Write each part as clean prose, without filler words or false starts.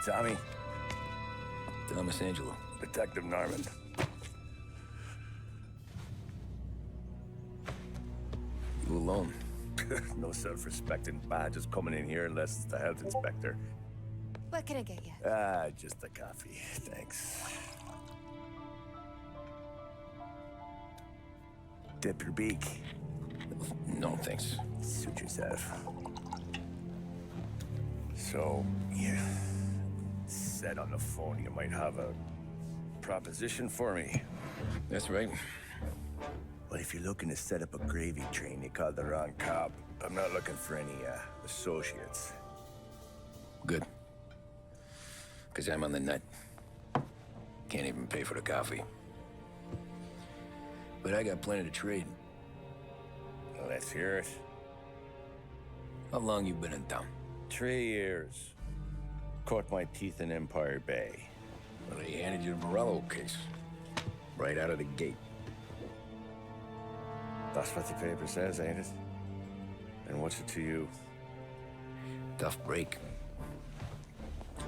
Tommy. Thomas Angelo. Detective Norman. You alone? No self-respecting badges coming in here unless it's the health inspector. What can I get you? Just a coffee. Thanks. Dip your beak. No, thanks. Suit yourself. So, you said on the phone you might have a proposition for me. That's right. Well, if you're looking to set up a gravy train, you called the wrong cop. I'm not looking for any, associates. Good. Because I'm on the nut. Can't even pay for the coffee. But I got plenty to trade. Well, let's hear it. How long you been in town? 3 years. Caught my teeth in Empire Bay. Well, they handed you the Morello case. Right out of the gate. That's what the paper says, ain't it? And what's it to you? Tough break.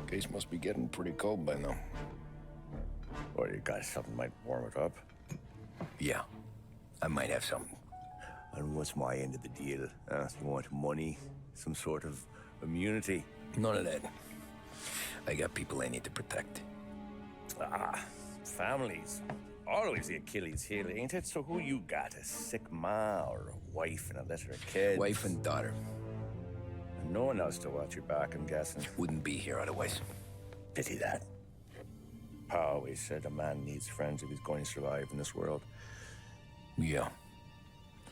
Case must be getting pretty cold by now. Or you got something might warm it up? Yeah, I might have something. And what's my end of the deal? You want money? Some sort of immunity? None of that. I got people I need to protect. Families. Always the Achilles heel, ain't it? So who you got? A sick ma or a wife and a litter of kids? Wife and daughter. And no one else to watch your back, I'm guessing. Wouldn't be here otherwise. Pity that. Pa always said a man needs friends if he's going to survive in this world. Yeah.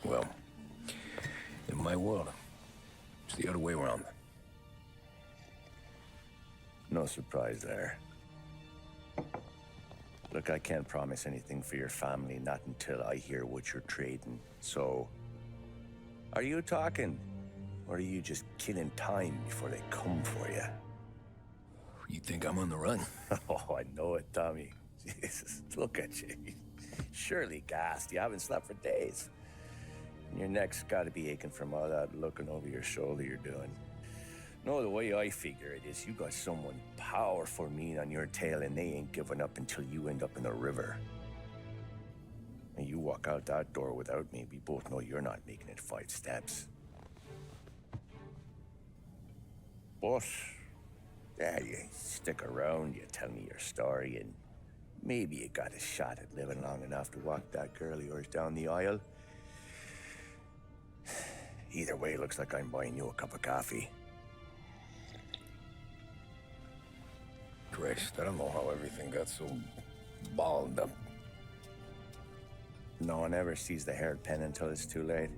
Well, in my world, it's the other way around. No surprise there. Look, I can't promise anything for your family, not until I hear what you're trading. So, are you talking? Or are you just killing time before they come for you? You think I'm on the run? Oh, I know it, Tommy. Jesus, look at you. Surely gassed. You haven't slept for days. And your neck's got to be aching from all that looking over your shoulder you're doing. No, the way I figure it is you got someone powerful mean on your tail and they ain't giving up until you end up in the river. And you walk out that door without me, we both know you're not making it 5 steps. But, yeah, you stick around, you tell me your story, and maybe you got a shot at living long enough to walk that girl of yours down the aisle. Either way, looks like I'm buying you a cup of coffee. Christ, I don't know how everything got so balled up. No one ever sees the haired pen until it's too late.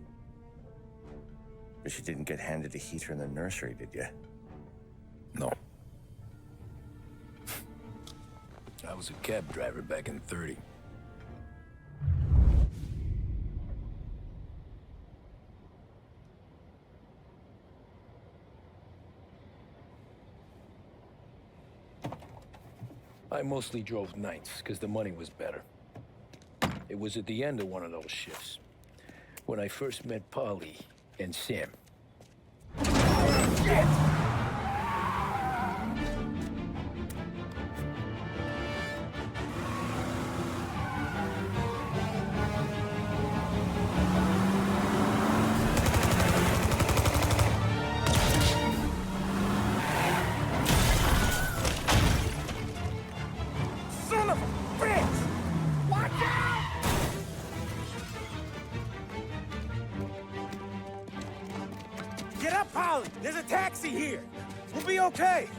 But you didn't get handed a heater in the nursery, did you? No. I was a cab driver back in '30. I mostly drove nights, because the money was better. It was at the end of one of those shifts, when I first met Polly and Sam. Shit! Get up, Polly! There's a taxi here! We'll be okay!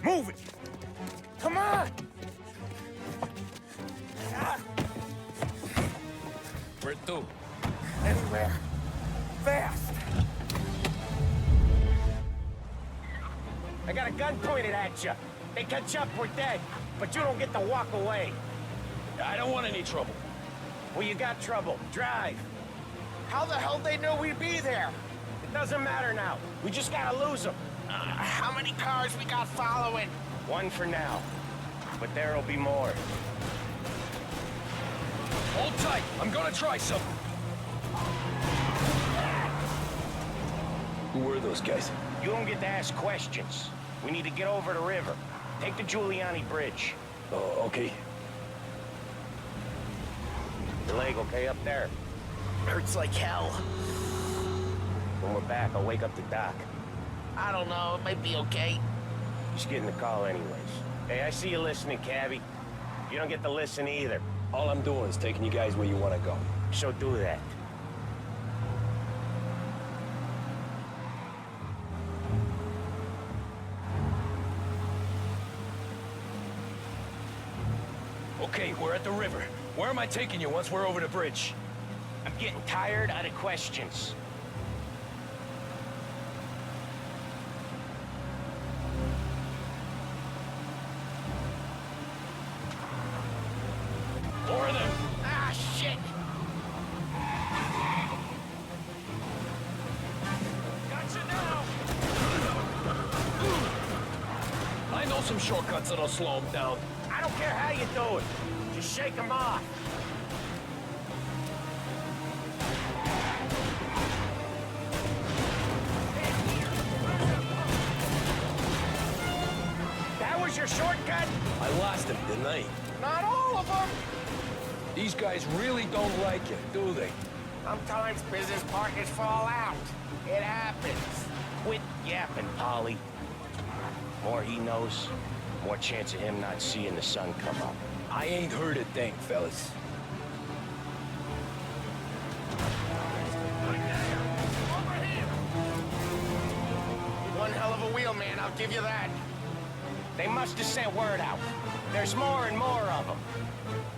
Move it! Come on! Where to? Anywhere. Fast! I got a gun pointed at you. They catch up, we're dead. But you don't get to walk away. I don't want any trouble. Well, you got trouble. Drive. How the hell they knew we'd be there? It doesn't matter now. We just gotta lose them. How many cars we got following? One for now. But there'll be more. Hold tight. I'm gonna try something. Who were those guys? You don't get to ask questions. We need to get over the river. Take the Giuliani Bridge. Oh, okay. Your leg okay up there? Hurts like hell. When we're back, I'll wake up the doc. I don't know, it might be okay. Just getting the call anyways. Hey, I see you listening, Cabby. You don't get to listen either. All I'm doing is taking you guys where you want to go. So do that. Okay, we're at the river. Where am I taking you once we're over the bridge? I'm getting tired of the questions. More of them! Ah, shit! Gotcha now! I know some shortcuts that'll slow them down. I don't care how you do it. Just shake them off. That was your shortcut? I lost him, didn't I? Not all of them. These guys really don't like you, do they? Sometimes business partners fall out. It happens. Quit yapping, Polly. More he knows, more chance of him not seeing the sun come up. I ain't heard a thing, fellas. One hell of a wheel, man, I'll give you that. They must have sent word out. There's more and more of them.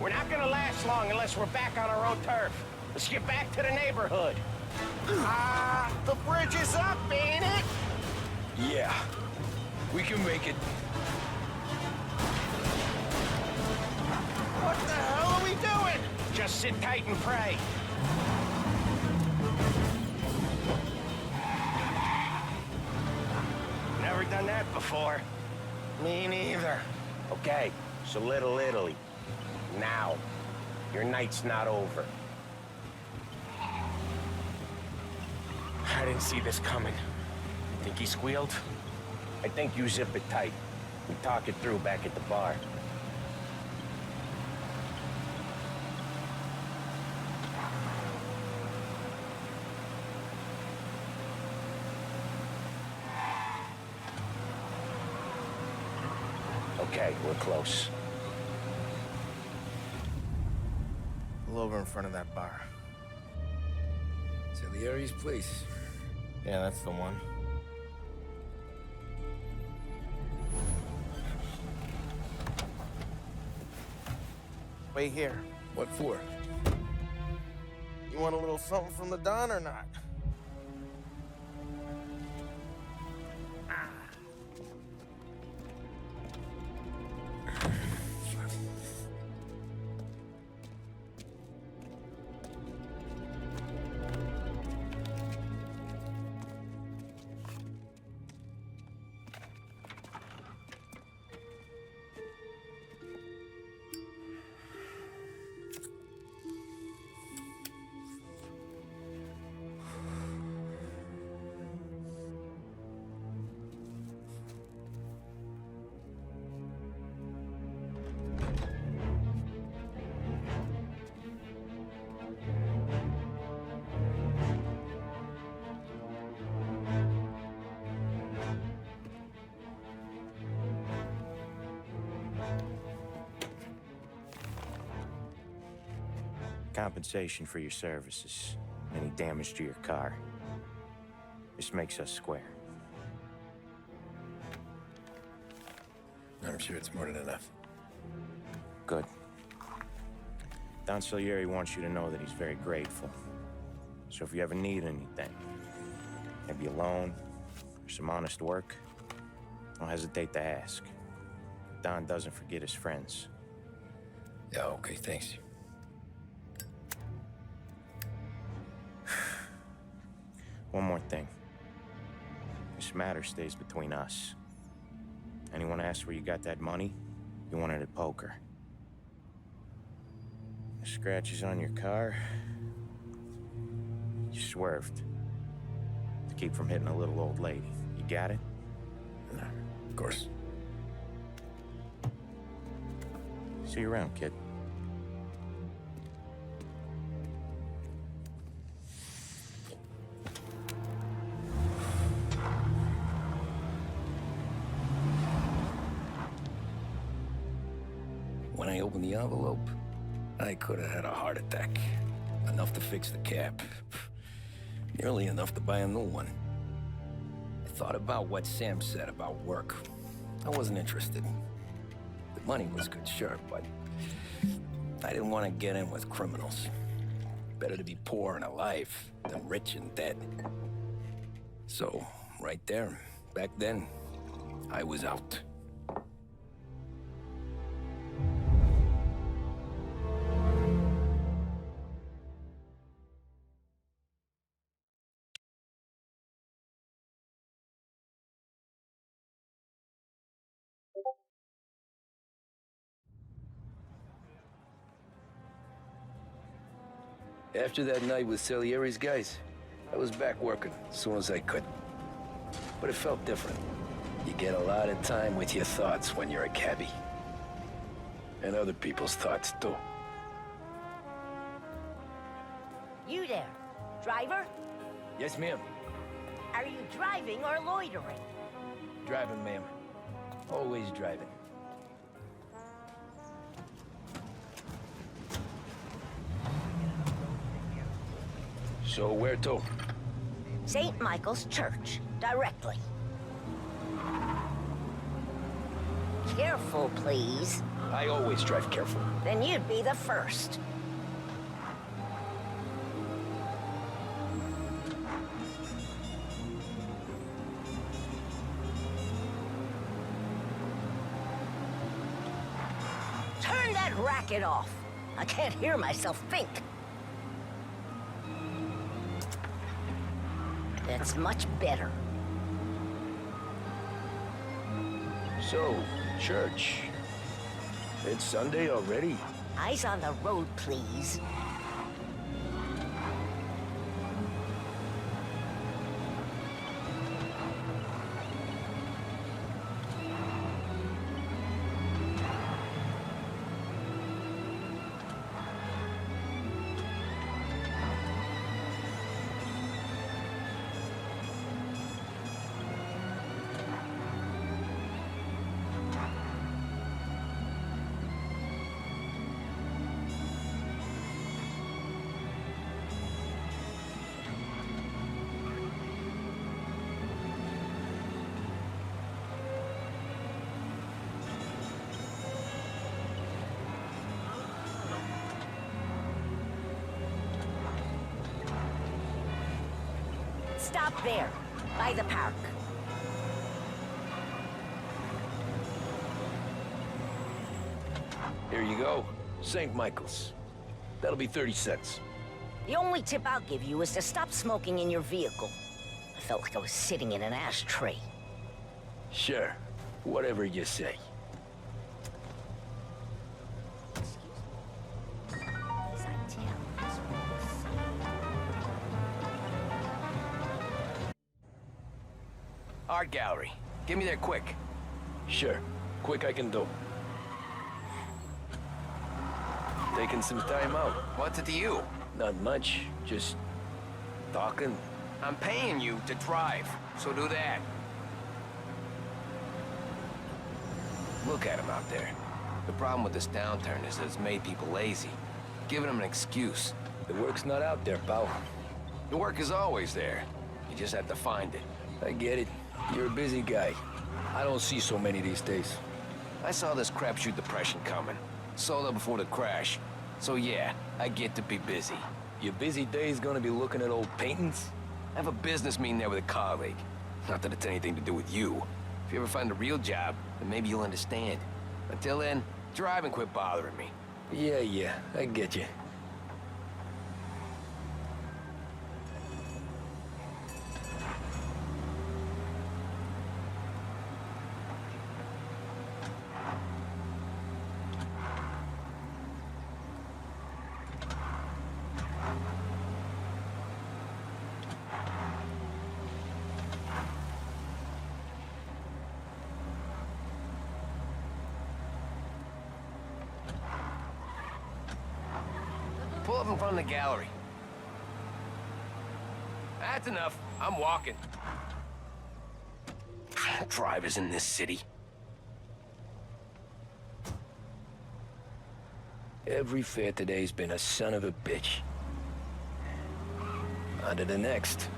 We're not gonna last long unless we're back on our own turf. Let's get back to the neighborhood. The bridge is up, ain't it? Yeah. We can make it. What the hell are we doing? Just sit tight and pray. Never done that before. Me neither. Okay, so Little Italy. Now. Your night's not over. I didn't see this coming. Think he squealed? I think you zip it tight. We talk it through back at the bar. Okay, we're close. Pull over in front of that bar. Salieri's place. Yeah, that's the one. Wait here. What for? You want a little something from the Don or not? Compensation for your services. Any damage to your car. This makes us square. I'm sure it's more than enough. Good. Don Salieri wants you to know that he's very grateful. So if you ever need anything, maybe a loan or some honest work, don't hesitate to ask. Don doesn't forget his friends. Yeah, okay, thanks. One more thing. This matter stays between us. Anyone asks where you got that money, you won it at poker. The scratches on your car, you swerved to keep from hitting a little old lady. You got it? No. course. See you around, kid. When I opened the envelope, I could have had a heart attack. Enough to fix the cab. Nearly enough to buy a new one. I thought about what Sam said about work. I wasn't interested. The money was good, sure, but I didn't want to get in with criminals. Better to be poor and alive than rich and dead. So, right there, back then, I was out. After that night with Salieri's guys, I was back working as soon as I could. But it felt different. You get a lot of time with your thoughts when you're a cabbie. And other people's thoughts, too. You there, driver? Yes, ma'am. Are you driving or loitering? Driving, ma'am. Always driving. So where to? St. Michael's Church, directly. Careful, please. I always drive careful. Then you'd be the first. Turn that racket off. I can't hear myself think. That's much better. So, church. It's Sunday already? Eyes on the road, please. Stop there, by the park. Here you go. St. Michael's. That'll be 30 cents. The only tip I'll give you is to stop smoking in your vehicle. I felt like I was sitting in an ashtray. Sure. Whatever you say. Art gallery. Get me there quick. Sure. Quick I can do. Taking some time out. What's it to you? Not much. Just talking. I'm paying you to drive, so do that. Look at him out there. The problem with this downturn is that it's made people lazy, giving them an excuse. The work's not out there, pal. The work is always there. You just have to find it. I get it. You're a busy guy. I don't see so many these days. I saw this crapshoot depression coming. Sold out before the crash. So yeah, I get to be busy. Your busy day's gonna be looking at old paintings? I have a business meeting there with a colleague. Not that it's anything to do with you. If you ever find a real job, then maybe you'll understand. Until then, drive and quit bothering me. Yeah, I get you. Pull up in front of the gallery. That's enough. I'm walking. Drivers in this city. Every fare today's been a son of a bitch. On to the next.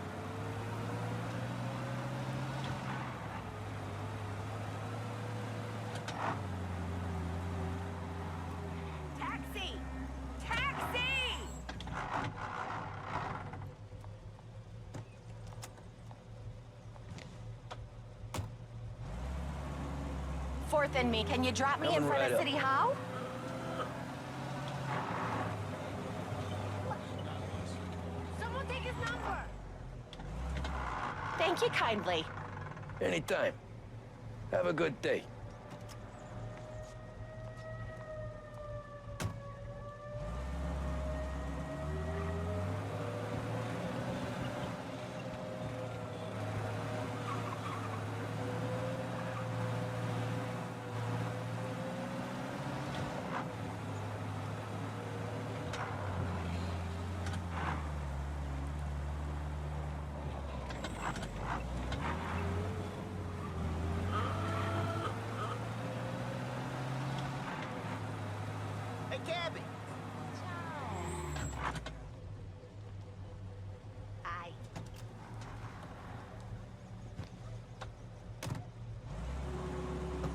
Taxi! Taxi! Fourth and me, can you drop me in Coming front right of up. City Hall? Someone take his number. Thank you kindly. Anytime. Have a good day. Hey, Cabby. Aye.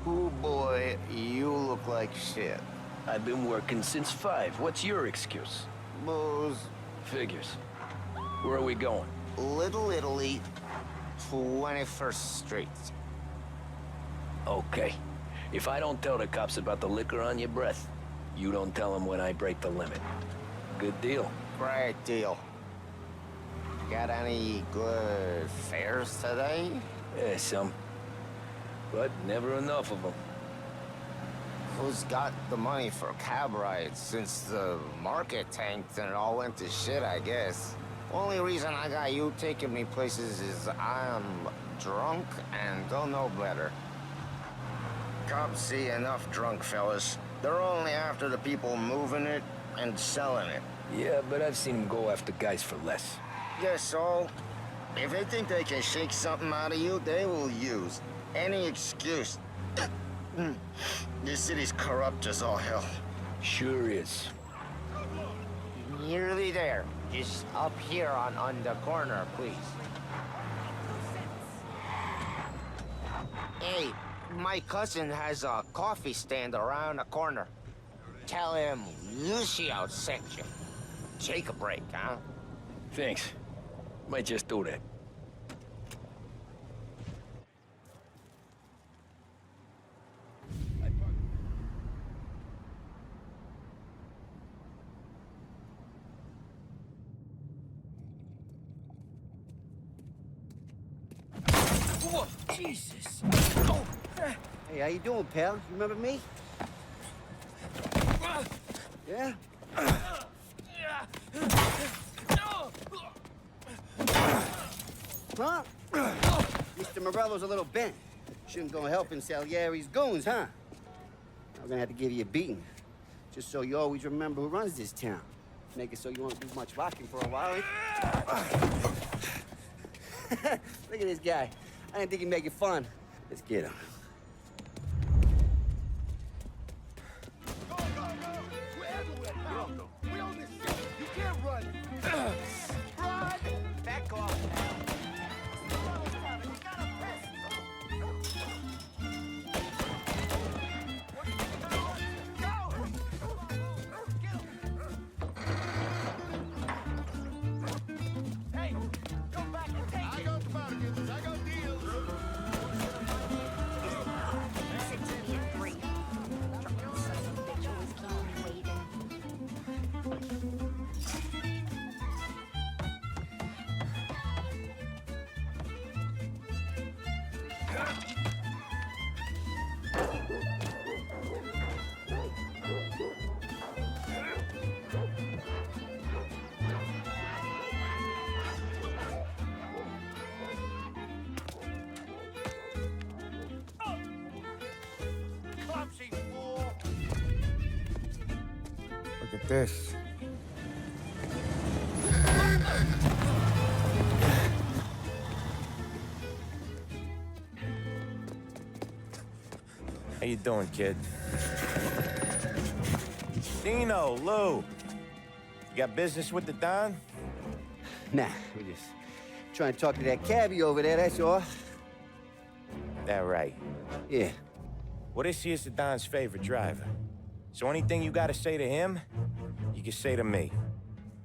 Ooh, boy, you look like shit. I've been working since 5. What's your excuse? Booze, Figures. Where are we going? Little Italy, 21st Street. Okay. If I don't tell the cops about the liquor on your breath, you don't tell them when I break the limit. Good deal. Great deal. Got any good fares today? Yeah, some. But never enough of them. Who's got the money for cab rides since the market tanked and it all went to shit, I guess? Only reason I got you taking me places is I'm drunk and don't know better. Cops see enough drunk fellas. They're only after the people moving it and selling it. Yeah, but I've seen them go after guys for less. Guess so. If they think they can shake something out of you, they will use any excuse. This city's corrupt as all hell. Sure is. Nearly there. Just up here on the corner, please. Hey, my cousin has a coffee stand around the corner. Tell him Lucio sent you. Take a break, huh? Thanks. Might just do that. Whoa, Jesus! Oh. Hey, how you doing, pal? You remember me? Yeah? Huh? Mr. Morello's a little bent. Shouldn't go helping Salieri's goons, huh? I'm gonna have to give you a beating. Just so you always remember who runs this town. Make it so you won't do much rocking for a while. Look at this guy. I didn't think he'd make it fun. Let's get him. Go, go, go! We're everywhere, pal. We own this shit. You can't run. Run! Back off, pal. You gotta press. What do you think about Go! Hey, go back and take it. I got bargains. I got deals. Listen to me at 3. Drunk son of a bitch always keep me waiting. Look at this. How you doing, kid? Dino, Lou. You got business with the Don? Nah, we just trying to talk to that cabbie over there, that's all. That right. Yeah. Well, this here's the Don's favorite driver. So anything you gotta say to him, you can say to me.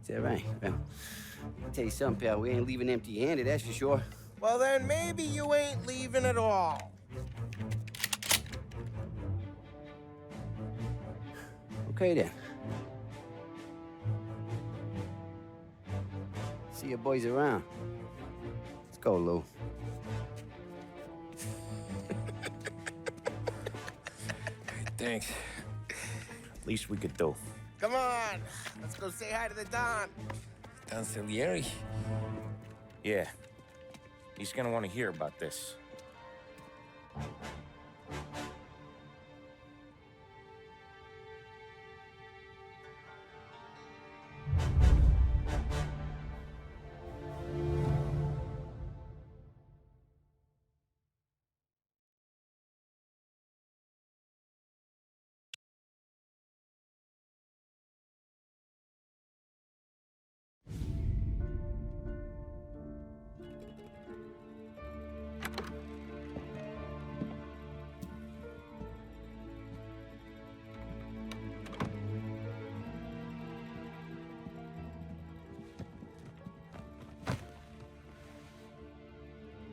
Is that right? Well, I'll tell you something, pal. We ain't leaving empty-handed, that's for sure. Well, then maybe you ain't leaving at all. Okay, then. See your boys around. Let's go, Lou. Thanks. Least we could do. Come on, let's go say hi to the Don. Don Salieri? Yeah. He's gonna want to hear about this.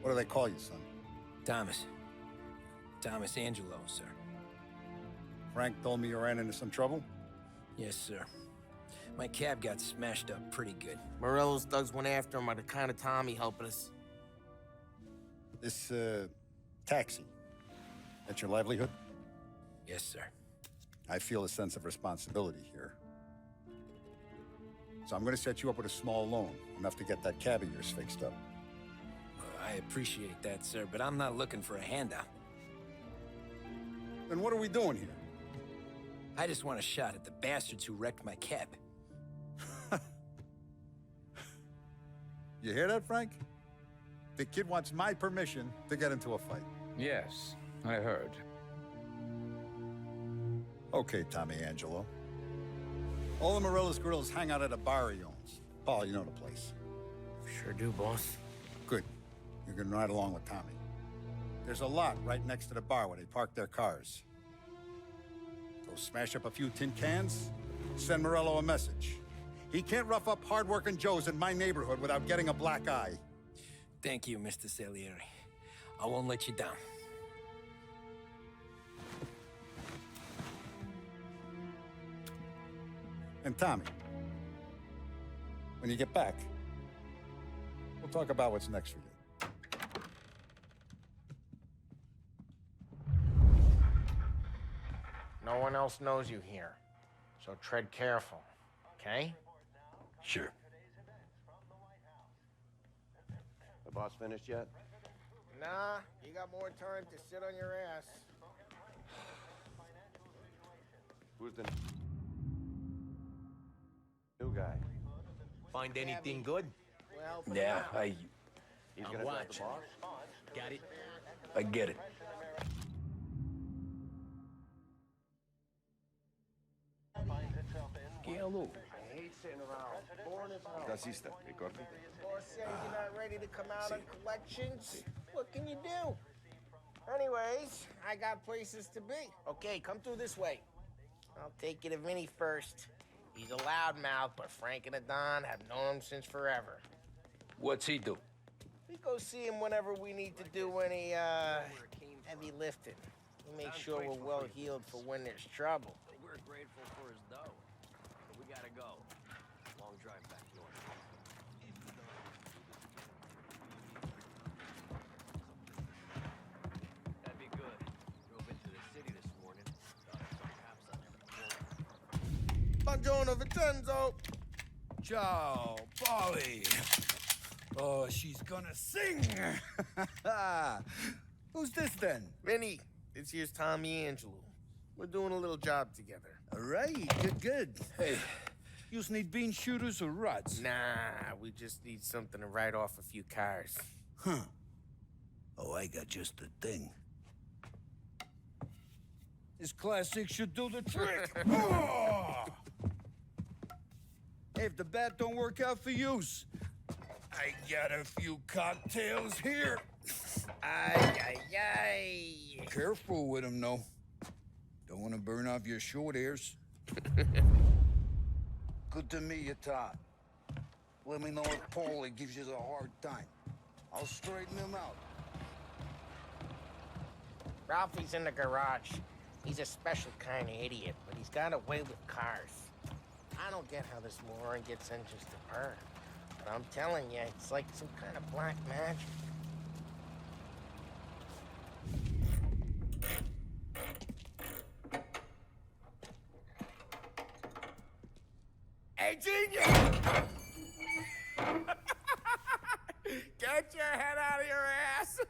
What do they call you, son? Thomas. Thomas Angelo, sir. Frank told me you ran into some trouble? Yes, sir. My cab got smashed up pretty good. Morello's thugs went after him on account of Tommy helping us. This, taxi, that's your livelihood? Yes, sir. I feel a sense of responsibility here. So I'm gonna set you up with a small loan, enough to get that cab of yours fixed up. I appreciate that, sir, but I'm not looking for a handout. Then what are we doing here? I just want a shot at the bastards who wrecked my cab. You hear that, Frank? The kid wants my permission to get into a fight. Yes, I heard. Okay, Tommy Angelo. All the Morello's girls hang out at a bar he owns. Paul, you know the place. Sure do, boss. Good. You're gonna ride along with Tommy. There's a lot right next to the bar where they park their cars. Go smash up a few tin cans, send Morello a message. He can't rough up hard-working Joes in my neighborhood without getting a black eye. Thank you, Mr. Salieri. I won't let you down. And Tommy, when you get back, we'll talk about what's next for you. No one else knows you here, so tread careful, okay? Sure. The boss finished yet? Nah, you got more time to sit on your ass. Who's the new guy? Find anything good? Well, Yeah, He's gonna drive the boss? Got it. I get it. I hate sitting around. Boring as hell. Das ist er, Ricordi? boss says you're not ready to come out on collections. What can you do? Anyways, I got places to be. Okay, come through this way. I'll take you to Vinny first. He's a loudmouth, but Frank and the Don have known him since forever. What's he do? We go see him whenever we need to do any, heavy lifting. We make sure we're well healed for when there's trouble. We're grateful for his dough. But we gotta go. Long drive back north. That'd be good. Drove into the city this morning. Thought some cops on there. Buongiorno, Vincenzo. Ciao, Polly. Oh, she's gonna sing. Who's this then? Vinny, this here's Tommy Angelo. We're doing a little job together. All right, good. Hey, you need bean shooters or rods? Nah, we just need something to write off a few cars. Huh. Oh, I got just the thing. This classic should do the trick. Oh! Hey, if the bat don't work out for yous, I got a few cocktails here. Ay, ay, ay. Careful with them, though. Don't want to burn off your short hairs. Good to meet you, Todd. Let me know if Paulie gives you a hard time. I'll straighten him out. Ralphie's in the garage. He's a special kind of idiot, but he's got a way with cars. I don't get how this moron gets engines to burn. But I'm telling you, it's like some kind of black magic. Hey, genius! Get your head out of your ass!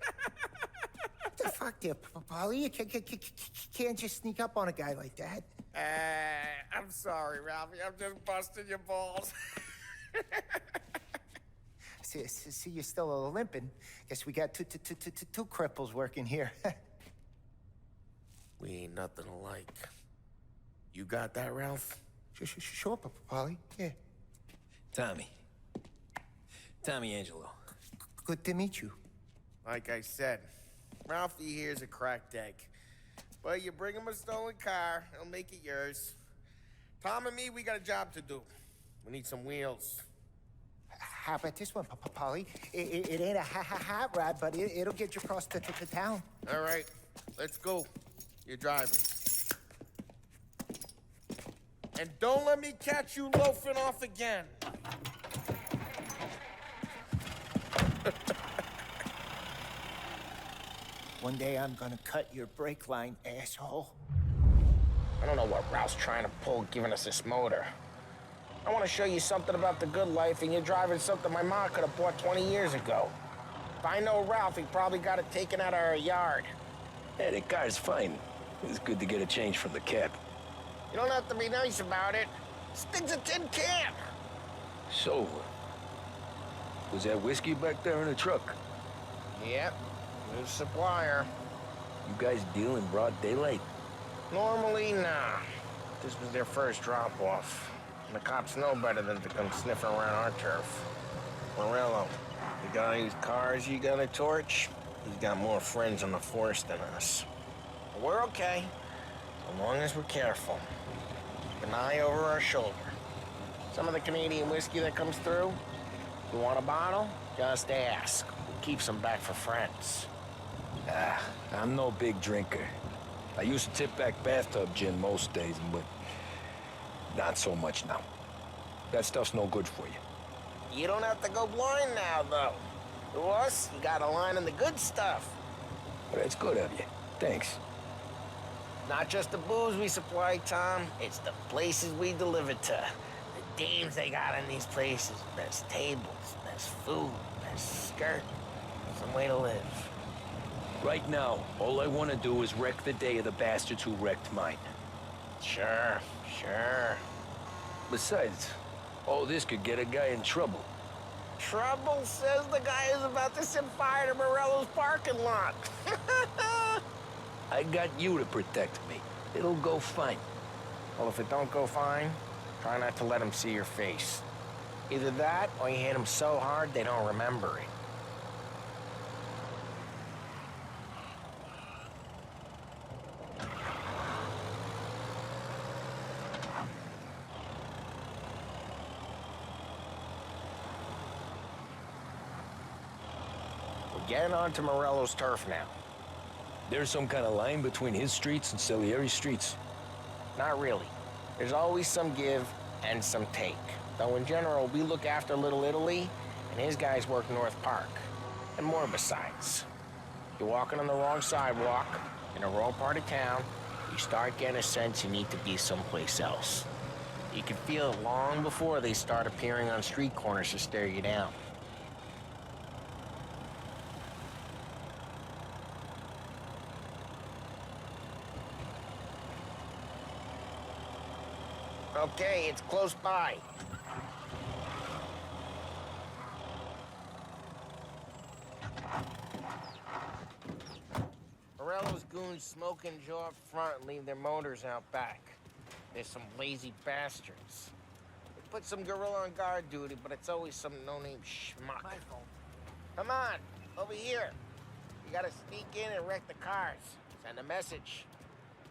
What the fuck there, Paulie? You can't just sneak up on a guy like that. I'm sorry, Ralphie. I'm just busting your balls. See, you're still limping. Guess we got two cripples working here. We ain't nothing alike. You got that, Ralph? Sure, Paulie. Yeah. Tommy Angelo. Good to meet you. Like I said, Ralphie here's a cracked egg. But you bring him a stolen car, he'll make it yours. Tom and me, we got a job to do. We need some wheels. How about this one, Paulie? It ain't a hot rod, but it'll get you across to town. All right, let's go. You're driving. And don't let me catch you loafing off again. One day I'm gonna cut your brake line, asshole. I don't know what Ralph's trying to pull giving us this motor. I want to show you something about the good life, and you're driving something my mom could have bought 20 years ago. If I know Ralph, he probably got it taken out of our yard. Yeah, the car's fine. It's good to get a change from the cab. You don't have to be nice about it. This thing's a tin can. So, was that whiskey back there in the truck? Yep, new supplier. You guys deal in broad daylight? Normally, nah. This was their first drop-off. And the cops know better than to come sniffing around our turf. Morello, the guy whose cars you got a torch, he's got more friends on the force than us. But we're okay, as long as we're careful. Keep an eye over our shoulder. Some of the Canadian whiskey that comes through, you want a bottle? Just ask. We keep some back for friends. I'm no big drinker. I used to tip back bathtub gin most days, but not so much now. That stuff's no good for you. You don't have to go blind now, though. To us, you got a line on the good stuff. Well, that's good of you. Thanks. Not just the booze we supply, Tom. It's the places we deliver to. The dames they got in these places. Best tables, best food, best skirt. Some way to live. Right now, all I want to do is wreck the day of the bastards who wrecked mine. Sure. Besides, all this could get a guy in trouble. Trouble says the guy is about to set fire to Morello's parking lot. I got you to protect me. It'll go fine. Well, if it don't go fine, try not to let them see your face. Either that, or you hit them so hard they don't remember it. We're getting onto Morello's turf now. There's some kind of line between his streets and Salieri's streets. Not really. There's always some give and some take. Though in general, we look after Little Italy, and his guys work North Park. And more besides. You're walking on the wrong sidewalk, in the wrong part of town, you start getting a sense you need to be someplace else. You can feel it long before they start appearing on street corners to stare you down. Okay, it's close by. Morello's goons smoke and jaw up front and leave their motors out back. They're some lazy bastards. They put some gorilla on guard duty, but it's always some no-name schmuck. My fault. Come on, over here. You gotta sneak in and wreck the cars. Send a message.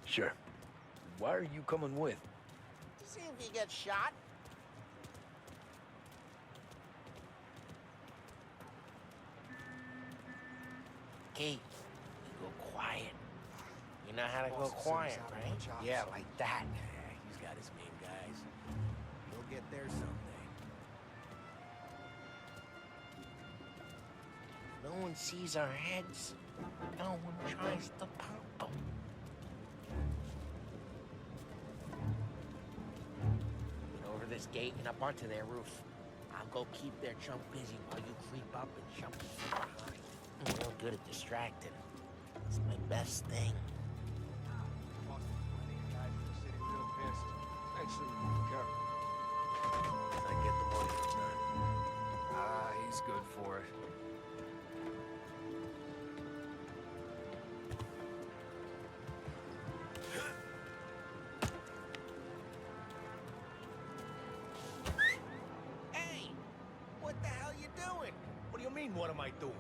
Sure. Why are you coming with? To see if you get shot. Kate, you go quiet. You know how to go quiet, right? Yeah, like that. Yeah, he's got his main guys. He'll get there someday. No one sees our heads. No one tries to pop them. Get over this gate and up onto their roof. I'll go keep their chump busy while you creep up and jump from behind. I'm real good at distracting. It's my best thing. I get the money from that. Ah, he's good for it. Hey! What the hell you doing? What do you mean, what am I doing?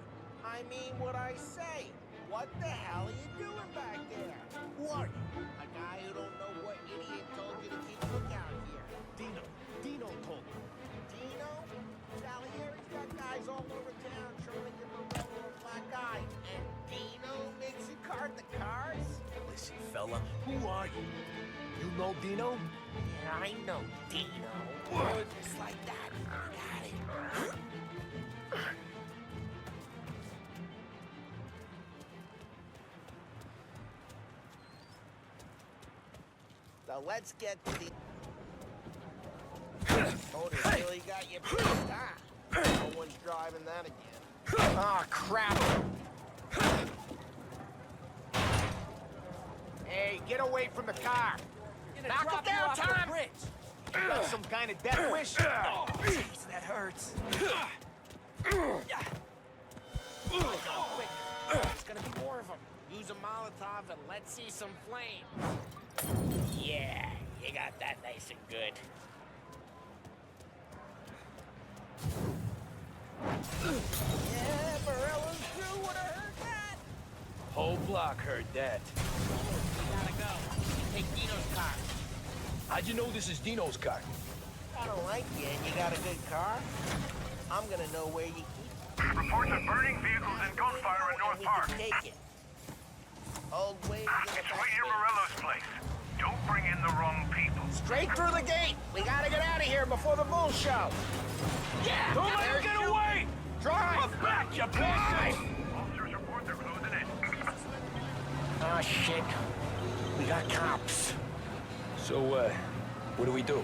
I mean what I say. What the hell are you doing back there? Who are you? A guy who don't know what idiot told you to keep lookout here. Dino told me. Dino? Salieri's got guys all over town trying to give Morello a black eye. And Dino makes you cart the cars? Listen, fella, who are you? You know Dino? Yeah, I know Dino. Just like that. Got it. So let's get to the... Motor really got you pissed, huh? No one's driving that again. Oh, crap! Hey, get away from the car! Knock him down, Tom! You got some kind of death wish? Oh, jeez, that hurts. Quick! There's gonna be more of them. Use a Molotov and let's see some flame. Yeah, you got that nice and good. Yeah, Morello's crew would have heard that. Whole block heard that. We gotta go. Take Dino's car. How'd you know this is Dino's car? I don't like you and you got a good car. I'm gonna know where you keep Reports of burning vehicles and gunfire in North Park. Take it. Old ways in the It's right near Morello's place. Don't bring in the wrong people. Straight through the gate. We gotta get out of here before the bull show. Yeah! Don't let him get away! Drive! Back, you bastard! Officers report they're closing in. Oh, shit. We got cops. So, what do we do?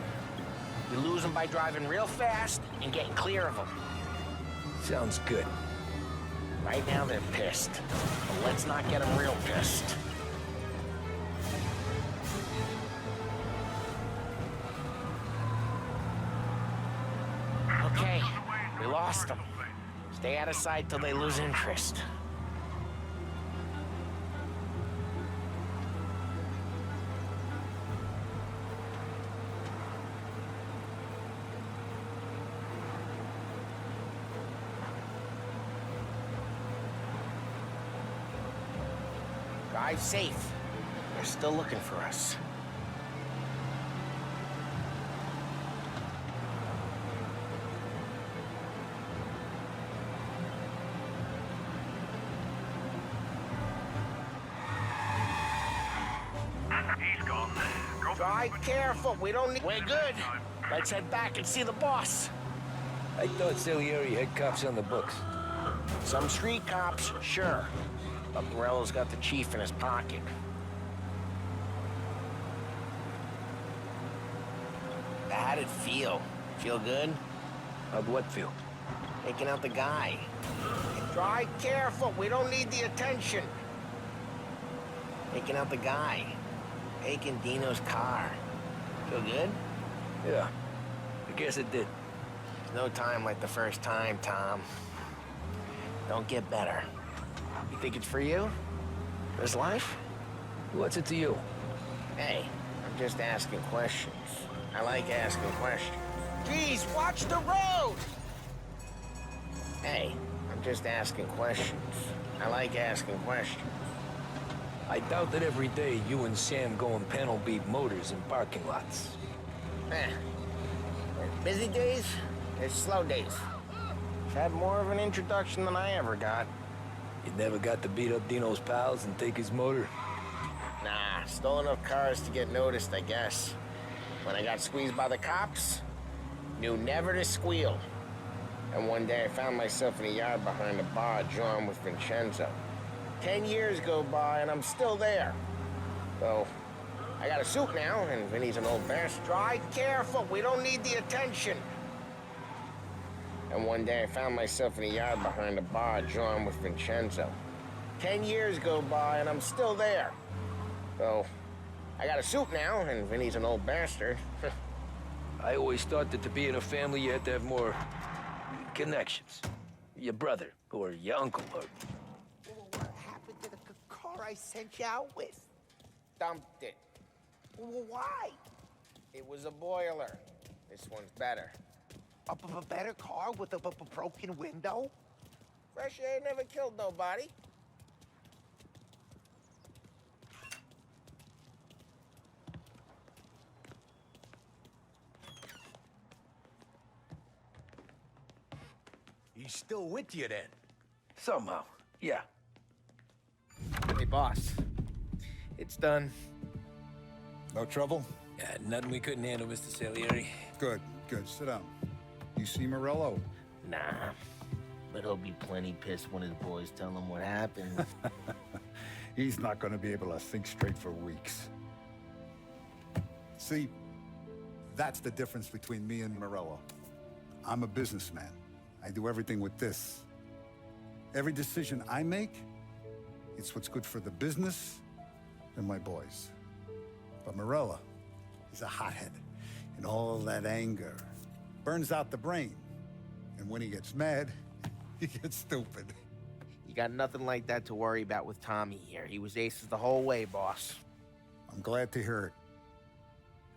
We lose them by driving real fast and getting clear of them. Sounds good. Right now, they're pissed. But let's not get them real pissed. Okay, we lost them. Stay out of sight till they lose interest. Drive safe. They're still looking for us. He's gone. Go Drive careful. We don't need... We're good. Let's head back and see the boss. I thought Salieri had cops on the books. Some street cops, sure. But Morello's got the chief in his pocket. How'd it feel? Feel good? How'd what feel? Taking out the guy. Drive careful. We don't need the attention. Taking out the guy. Taking Dino's car. Feel good? Yeah, I guess it did. There's no time like the first time, Tom. Don't get better. You think it's for you? This life? What's it to you? Hey, I'm just asking questions. I like asking questions. Geez, watch the road! Hey, I'm just asking questions. I like asking questions. I doubt that every day you and Sam go and panel beat motors in parking lots. There's busy days, there's slow days. Had more of an introduction than I ever got. You never got to beat up Dino's pals and take his motor? Nah, stole enough cars to get noticed, I guess. When I got squeezed by the cops, knew never to squeal. And one day I found myself in a yard behind a bar drawn with Vincenzo. 10 years go by and I'm still there. So, I got a suit now, and Vinny's an old bastard. Drive careful, we don't need the attention. And one day I found myself in a yard behind a bar drawn with Vincenzo. 10 years go by and I'm still there. So, I got a suit now, and Vinny's an old bastard. I always thought that to be in a family you had to have more connections. Your brother, or your uncle, or... What happened to the car I sent you out with? Dumped it. Why? It was a boiler. This one's better. A better car with a broken window? Fresh air never killed nobody. He's still with you then? Somehow, yeah. Hey, boss. It's done. No trouble? Yeah, nothing we couldn't handle, Mr. Salieri. Good, good. Sit down. You see Morello? Nah, but he'll be plenty pissed when his boys tell him what happened. He's not going to be able to think straight for weeks. See, that's the difference between me and Morello. I'm a businessman. I do everything with this. Every decision I make, it's what's good for the business and my boys. But Morello, he's a hothead, and all that anger burns out the brain. And when he gets mad, he gets stupid. You got nothing like that to worry about with Tommy here. He was aces the whole way, boss. I'm glad to hear it.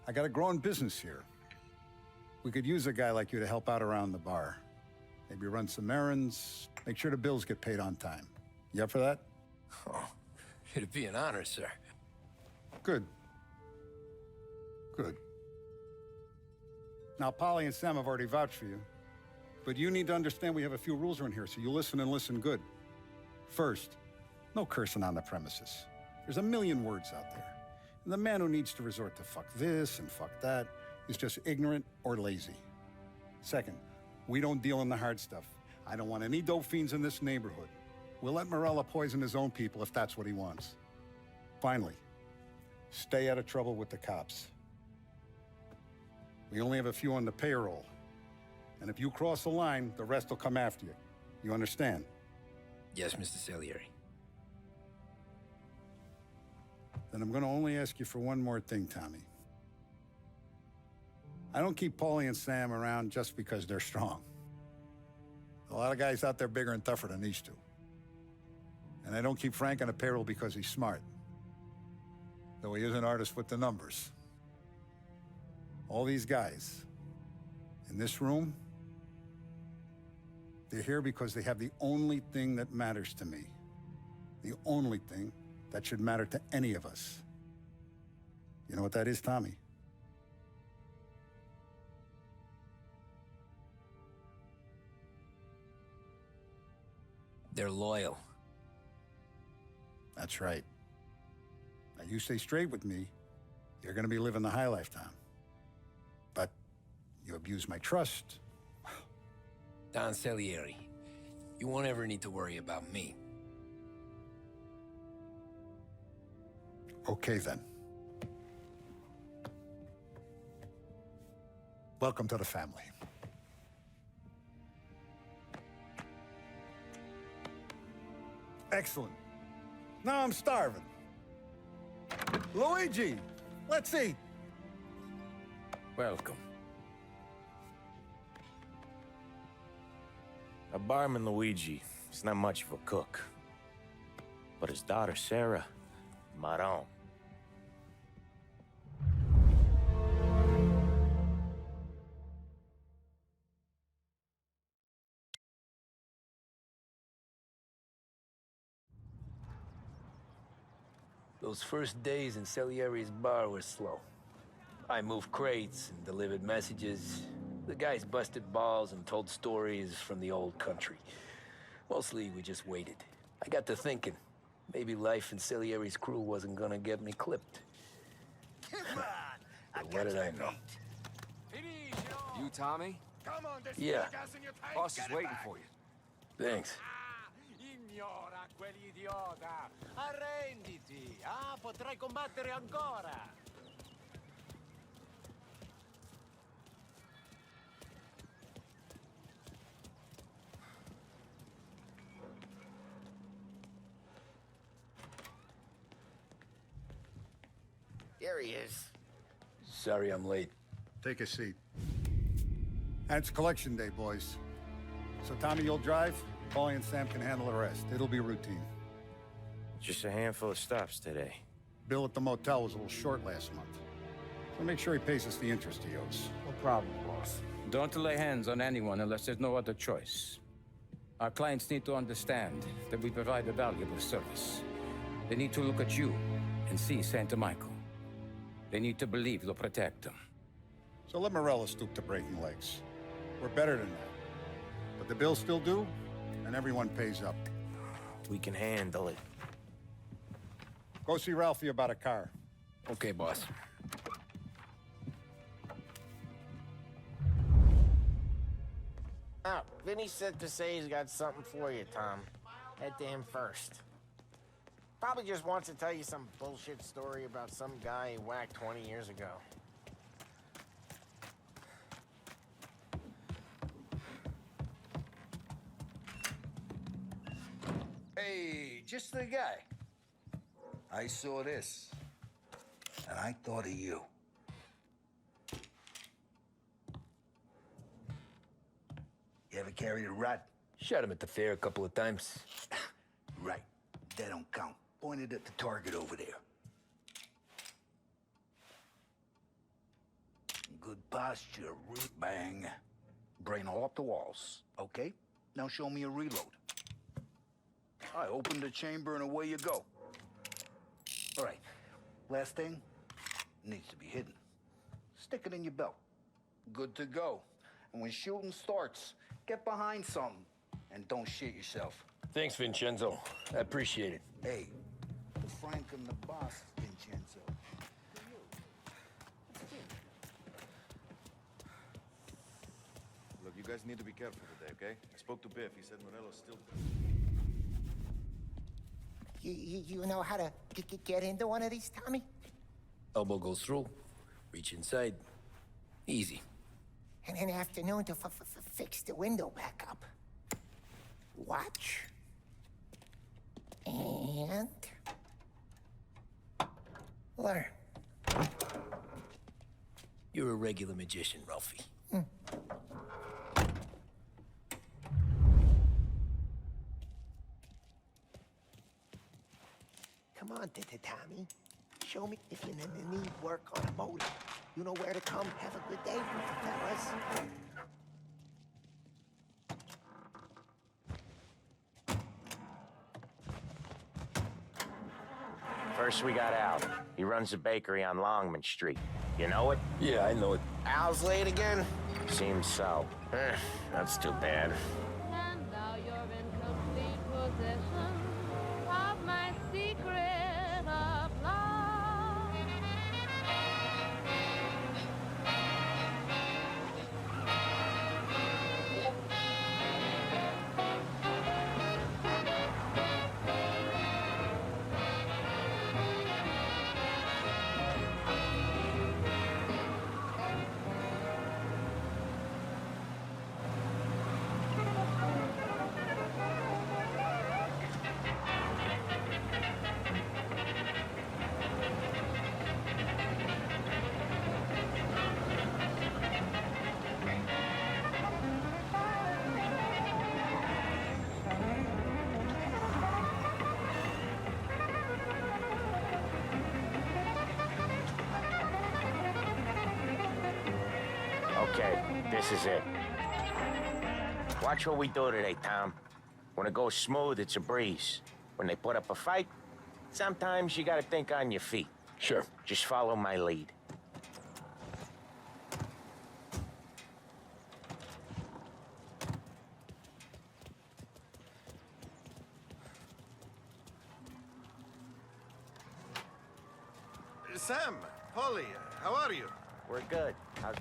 I got a growing business here. We could use a guy like you to help out around the bar. Maybe run some errands, make sure the bills get paid on time. You up for that? Oh, it'd be an honor, sir. Good. Good. Now, Polly and Sam have already vouched for you. But you need to understand we have a few rules around here, so you listen and listen good. First, no cursing on the premises. There's a million words out there. And the man who needs to resort to fuck this and fuck that is just ignorant or lazy. Second, we don't deal in the hard stuff. I don't want any dope fiends in this neighborhood. We'll let Morella poison his own people if that's what he wants. Finally, stay out of trouble with the cops. We only have a few on the payroll. And if you cross the line, the rest will come after you. You understand? Yes, Mr. Salieri. Then I'm going to only ask you for one more thing, Tommy. I don't keep Paulie and Sam around just because they're strong. A lot of guys out there bigger and tougher than these two. And I don't keep Frank on the payroll because he's smart. Though he is an artist with the numbers. All these guys in this room, they're here because they have the only thing that matters to me. The only thing that should matter to any of us. You know what that is, Tommy? They're loyal. That's right. Now, you stay straight with me, you're gonna be living the high life, Tom. But you abuse my trust. Don Salieri, you won't ever need to worry about me. Okay, then. Welcome to the family. Excellent. Now I'm starving. Luigi, let's eat. Welcome. A barman Luigi is not much of a cook. But his daughter, Sarah, Maron, Those first days in Salieri's bar were slow. I moved crates and delivered messages. The guys busted balls and told stories from the old country. Mostly, we just waited. I got to thinking, maybe life in Salieri's crew wasn't gonna get me clipped. But what did I know? You, Tommy? Yeah. Boss is waiting for you. Thanks. Ignora quell'idiota! Arrenditi! Ah, potrai combattere ancora! Here he is. Sorry I'm late. Take a seat. And it's collection day, boys. So Tommy, you'll drive. Paulie and Sam can handle the rest. It'll be routine. Just a handful of stops today. Bill at the motel was a little short last month. So make sure he pays us the interest he owes. No problem, boss. Don't lay hands on anyone unless there's no other choice. Our clients need to understand that we provide a valuable service. They need to look at you and see Santa Michael. They need to believe you'll protect them. So let Morello stoop to breaking legs. We're better than that. But the bill's still due, and everyone pays up. We can handle it. Go see Ralphie about a car. Okay, boss. Oh, Vinny said to say he's got something for you, Tom. Head to him first. Probably just wants to tell you some bullshit story about some guy he whacked 20 years ago. Hey, just the guy. I saw this, and I thought of you. You ever carried a rat? Shot him at the fair a couple of times. Right. That don't count. Pointed at the target over there. Good posture, root bang. Brain all up the walls. Okay, now show me a reload. I open the chamber and away you go. All right, last thing, needs to be hidden. Stick it in your belt. Good to go. And when shooting starts, get behind something and don't shit yourself. Thanks, Vincenzo. I appreciate it. Hey, the Frank and the boss, Vincenzo. Look, you guys need to be careful today, okay? I spoke to Biff. He said Morello's still... You know how to get into one of these, Tommy? Elbow goes through, reach inside. Easy. And an afternoon to fix the window back up. Watch. And... learn. You're a regular magician, Ralphie. Come on, Tommy. Show me if you need work on a motor. You know where to come. Have a good day, fellas. First we got Al. He runs a bakery on Longman Street. You know it? Yeah, I know it. Al's late again? Seems so. That's too bad. And now you're in complete possession of my secret of love. Okay, this is it. Watch what we do today, Tom. When it goes smooth, it's a breeze. When they put up a fight, Sometimes you gotta think on your feet. Sure. Just follow my lead. Sam, Polly, how are you? We're good. How's...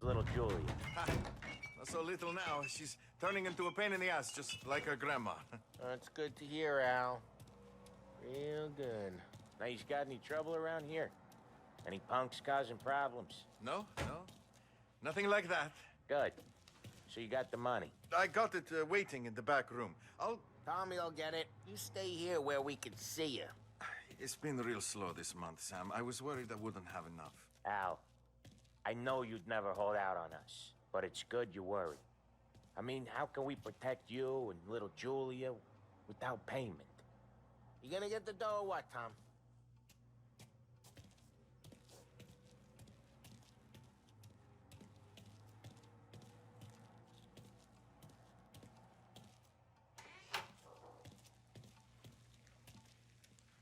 little Julia? Not so little now. She's turning into a pain in the ass, just like her grandma. That's good to hear, Al. Real good. Now, you got any trouble around here? Any punks causing problems? No. Nothing like that. Good. So you got the money? I got it waiting in the back room. Tommy'll get it. You stay here where we can see you. It's been real slow this month, Sam. I was worried I wouldn't have enough. Al, I know you'd never hold out on us, but it's good you worry. I mean, how can we protect you and little Julia without payment? You gonna get the dough or what, Tom?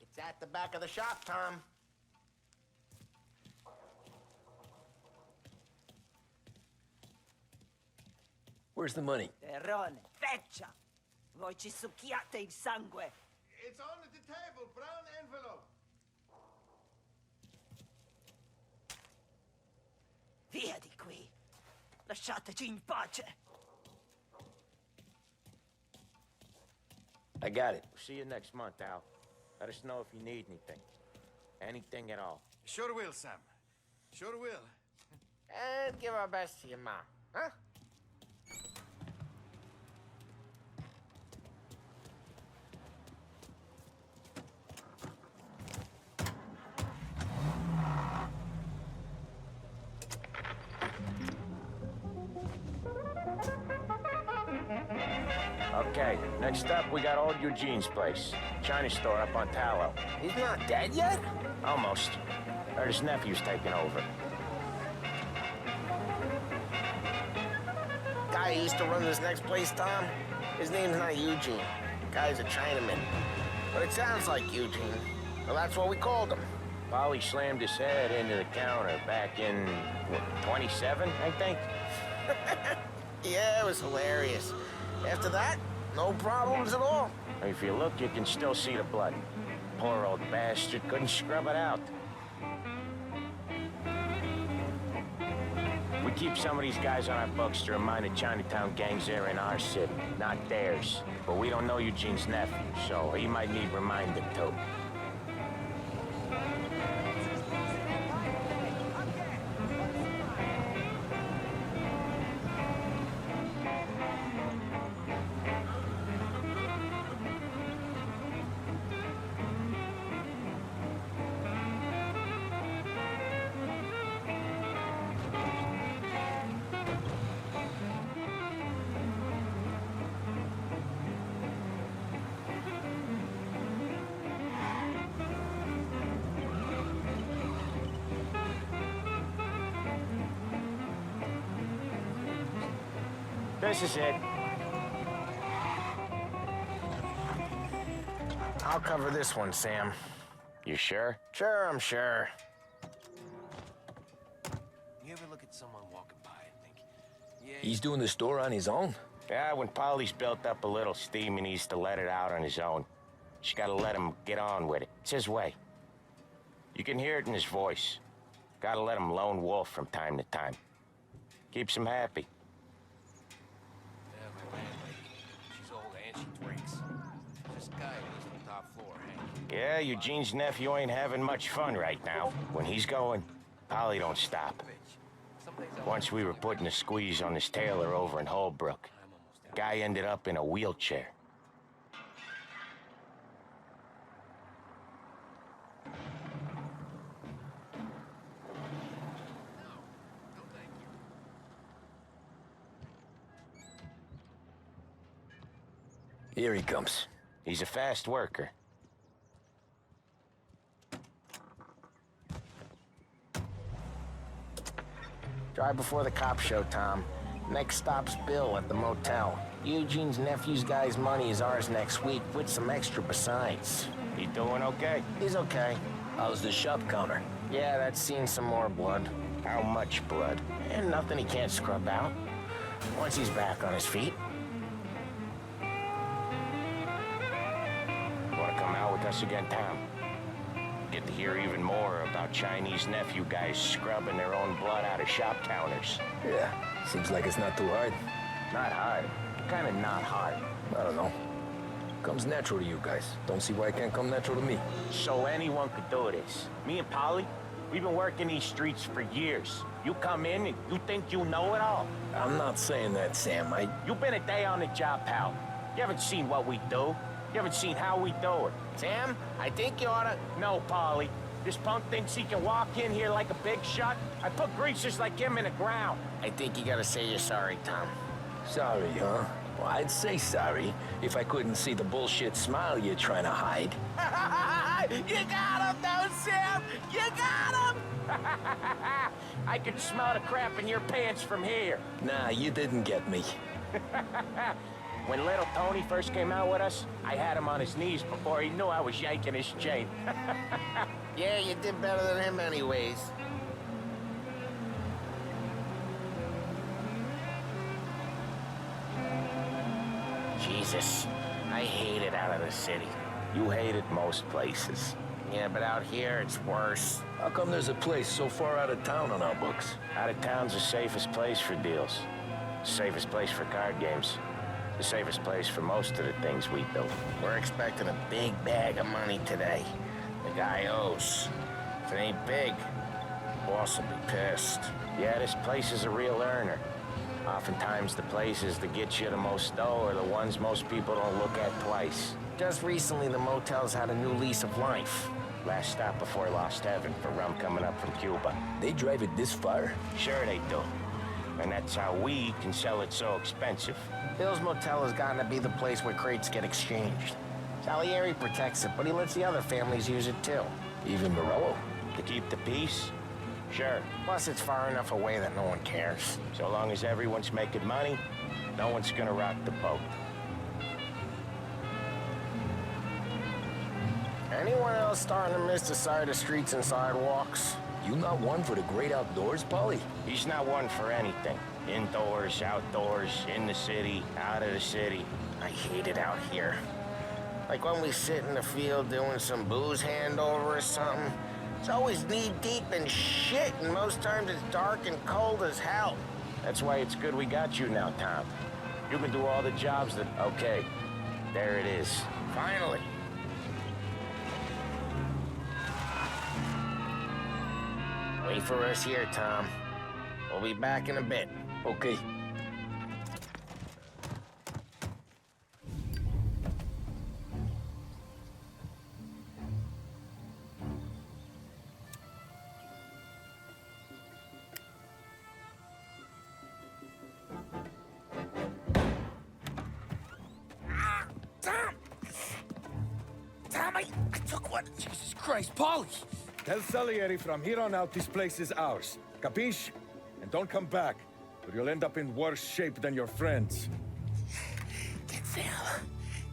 It's at the back of the shop, Tom. Where's the money? Terrone, feccia! Voi ci succhiate il sangue! It's on the table, brown envelope. Via di qui! Lasciateci in pace! I got it. See you next month, Al. Let us know if you need anything. Anything at all. Sure will, Sam. Sure will. And give our best to your mom, huh? Okay, next up, we got old Eugene's place. China store up on Tallow. He's not dead yet? Almost. Heard his nephew's taking over. Guy who used to run this next place, Tom? His name's not Eugene. Guy's a Chinaman. But it sounds like Eugene. Well, that's what we called him. Polly slammed his head into the counter back in, what, 27, I think? Yeah, it was hilarious. After that, no problems at all. If you look, you can still see the blood. Poor old bastard couldn't scrub it out. We keep some of these guys on our books to remind the Chinatown gangs they're in our city, not theirs. But we don't know Eugene's nephew, so he might need reminding too. This is it. I'll cover this one, Sam. You sure? Sure, I'm sure. You ever look at someone walking by and think, yeah, he's doing the store on his own? Yeah, when Polly's built up a little steam, he needs to let it out on his own. Just gotta let him get on with it. It's his way. You can hear it in his voice. Gotta let him lone wolf from time to time. Keeps him happy. Yeah, my landlady. She's old and she drinks. This guy lives on the top floor, Hank. Yeah, Eugene's nephew ain't having much fun right now. When he's going, Polly don't stop. Once we were putting a squeeze on this tailor over in Holbrook. Guy ended up in a wheelchair. Here he comes. He's a fast worker. Drive before the cops show, Tom. Next stop's Bill at the motel. Eugene's nephew's guy's money is ours next week, with some extra besides. He doing okay? He's okay. How's the shop counter? Yeah, that's seen some more blood. How much blood? And nothing he can't scrub out. Once he's back on his feet. Wanna come out with us again, Tom? Get to hear even more about Chinese nephew guys scrubbing their own blood out of shop counters. Yeah, seems like it's not too hard. Not hard. Kinda not hard. I don't know. Comes natural to you guys. Don't see why it can't come natural to me. So anyone could do this. Me and Polly, we've been working these streets for years. You come in and you think you know it all. I'm not saying that, Sam. You've been a day on the job, pal. You haven't seen what we do. You haven't seen how we do it. Sam, I think you oughta... No, Polly. This punk thinks he can walk in here like a big shot. I put greasers like him in the ground. I think you gotta say you're sorry, Tom. Sorry, huh? Well, I'd say sorry if I couldn't see the bullshit smile you're trying to hide. You got him, though, Sam! You got him! I can smell the crap in your pants from here. Nah, you didn't get me. When little Tony first came out with us, I had him on his knees before he knew I was yanking his chain. Yeah, you did better than him anyways. Jesus, I hate it out of the city. You hate it most places. Yeah, but out here, it's worse. How come there's a place so far out of town on our books? Out of town's the safest place for deals. Safest place for card games. The safest place for most of the things we do. We're expecting a big bag of money today. The guy owes. If it ain't big, boss will be pissed. Yeah, this place is a real earner. Oftentimes the places that get you the most dough are the ones most people don't look at twice. Just recently, the motel's had a new lease of life. Last stop before Lost Heaven for rum coming up from Cuba. They drive it this far? Sure they do. And that's how we can sell it so expensive. Bill's Motel has gotten to be the place where crates get exchanged. Salieri protects it, but he lets the other families use it too. Even Morello? To keep the peace? Sure. Plus, it's far enough away that no one cares. So long as everyone's making money, no one's gonna rock the boat. Anyone else starting to miss the side of streets and sidewalks? You not one for the great outdoors, Polly? He's not one for anything. Indoors, outdoors, in the city, out of the city. I hate it out here. Like when we sit in the field doing some booze handover or something. It's always knee-deep in shit, and most times it's dark and cold as hell. That's why it's good we got you now, Tom. You can do all the jobs that... Okay, there it is. Finally. Wait for us here, Tom. We'll be back in a bit. Okay. Tom, I took one. Jesus Christ, Polly! Tell Salieri from here on out this place is ours. Capiche? And don't come back, or you'll end up in worse shape than your friends. Get Sam.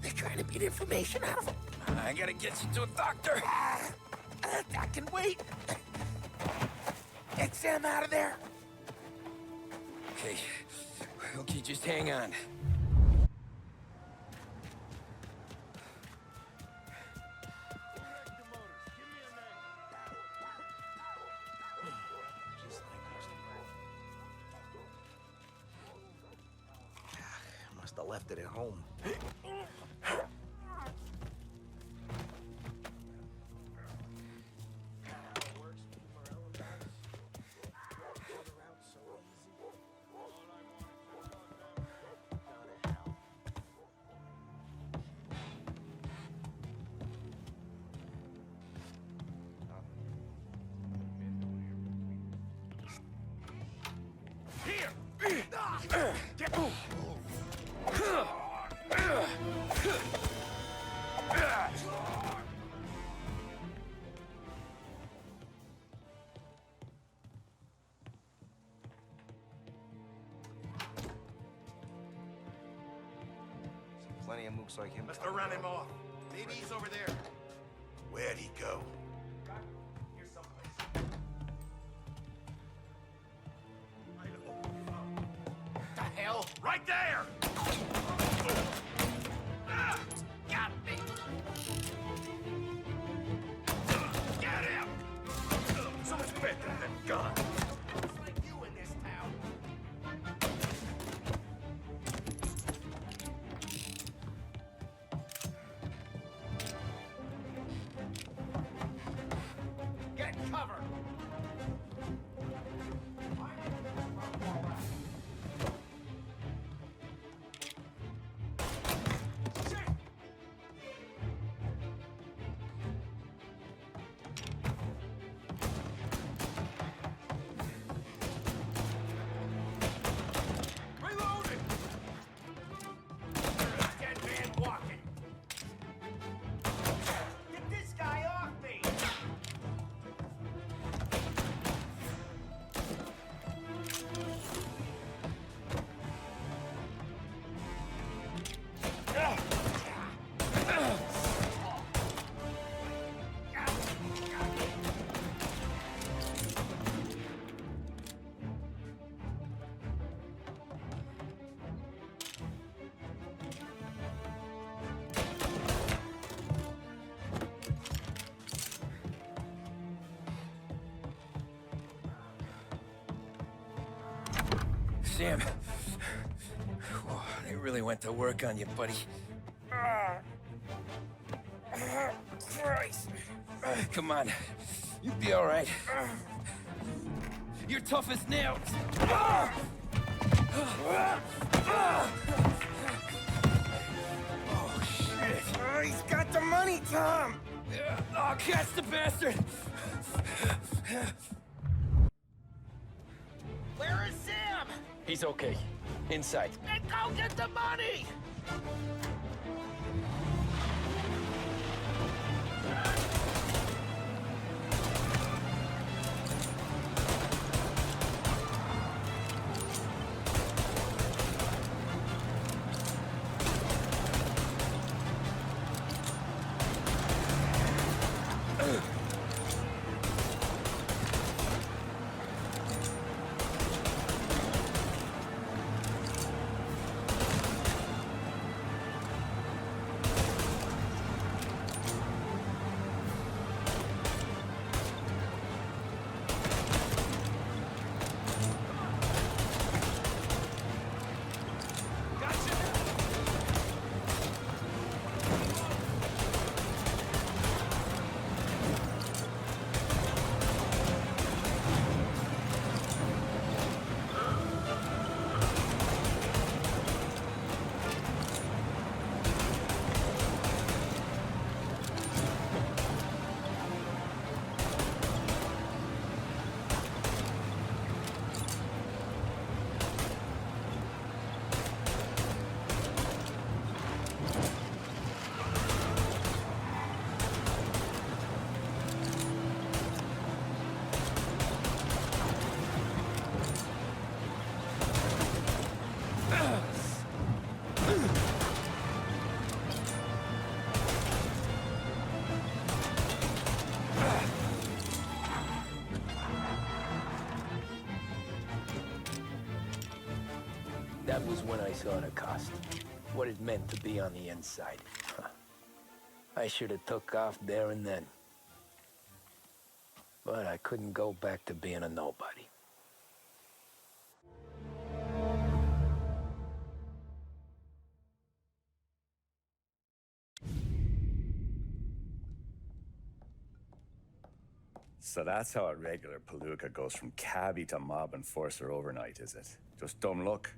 They're trying to beat information out of him. I gotta get you to a doctor. I can wait. Get Sam out of there. Okay. Okay, just hang on. Must have left it at home. Plenty of mooks like him. Must have run him off. Maybe he's over there. Where'd he go? Here someplace. What the hell? Right there! Ah, got me! Get him! So much better than gone. Looks like you in this town. Get cover! Reloading! Dead man walking. Get this guy off me! Sam. Whoa, they really went to work on you, buddy. Christ. Come on. You'll be all right. You're tough as nails. Oh, shit. Oh, he's got the money, Tom! Oh, catch the bastard! Where is Sam? He's okay. Inside. Then go get the money! That was when I saw the cost. What it meant to be on the inside. Huh. I should have took off there and then. But I couldn't go back to being a nobody. So that's how a regular palooka goes from cabbie to mob enforcer overnight, is it? Just dumb luck?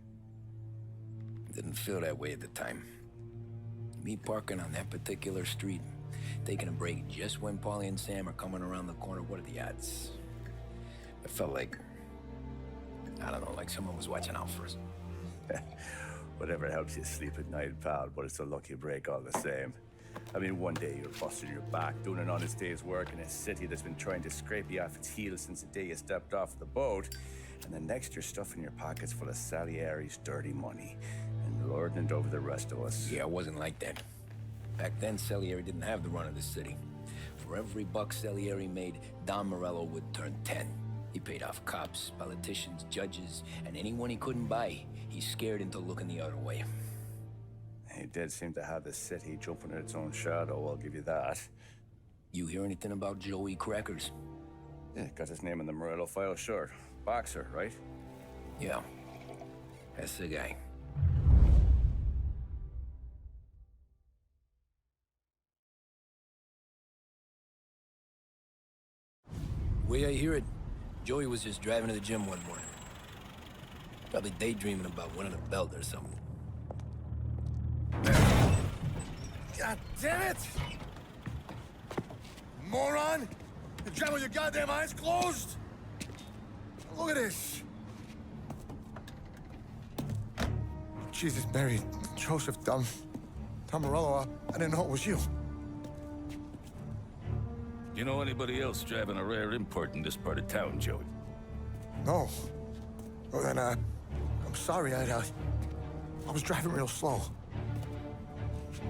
Didn't feel that way at the time. Me parking on that particular street, taking a break just when Paulie and Sam are coming around the corner, what are the odds? It felt like, I don't know, like someone was watching out for us. Whatever helps you sleep at night, pal, but it's a lucky break all the same. I mean, one day you're busting your back, doing an honest day's work in a city that's been trying to scrape you off its heels since the day you stepped off the boat, and the next you're stuffing your pockets full of Salieri's dirty money. And lording it over the rest of us. Yeah, it wasn't like that. Back then, Salieri didn't have the run of the city. For every buck Salieri made, Don Morello would turn 10. He paid off cops, politicians, judges, and anyone he couldn't buy, he scared into looking the other way. He did seem to have the city jumping at its own shadow, I'll give you that. You hear anything about Joey Crackers? Yeah, got his name in the Morello file, sure. Boxer, right? Yeah, that's the guy. The way I hear it, Joey was just driving to the gym one morning. Probably daydreaming about winning a belt or something. God damn it! Moron! You're driving with your goddamn eyes closed? Look at this. Jesus, Mary, Joseph, Tom Morello, I didn't know it was you. You know anybody else driving a rare import in this part of town, Joey? No. Well, then, I'm sorry, I was driving real slow.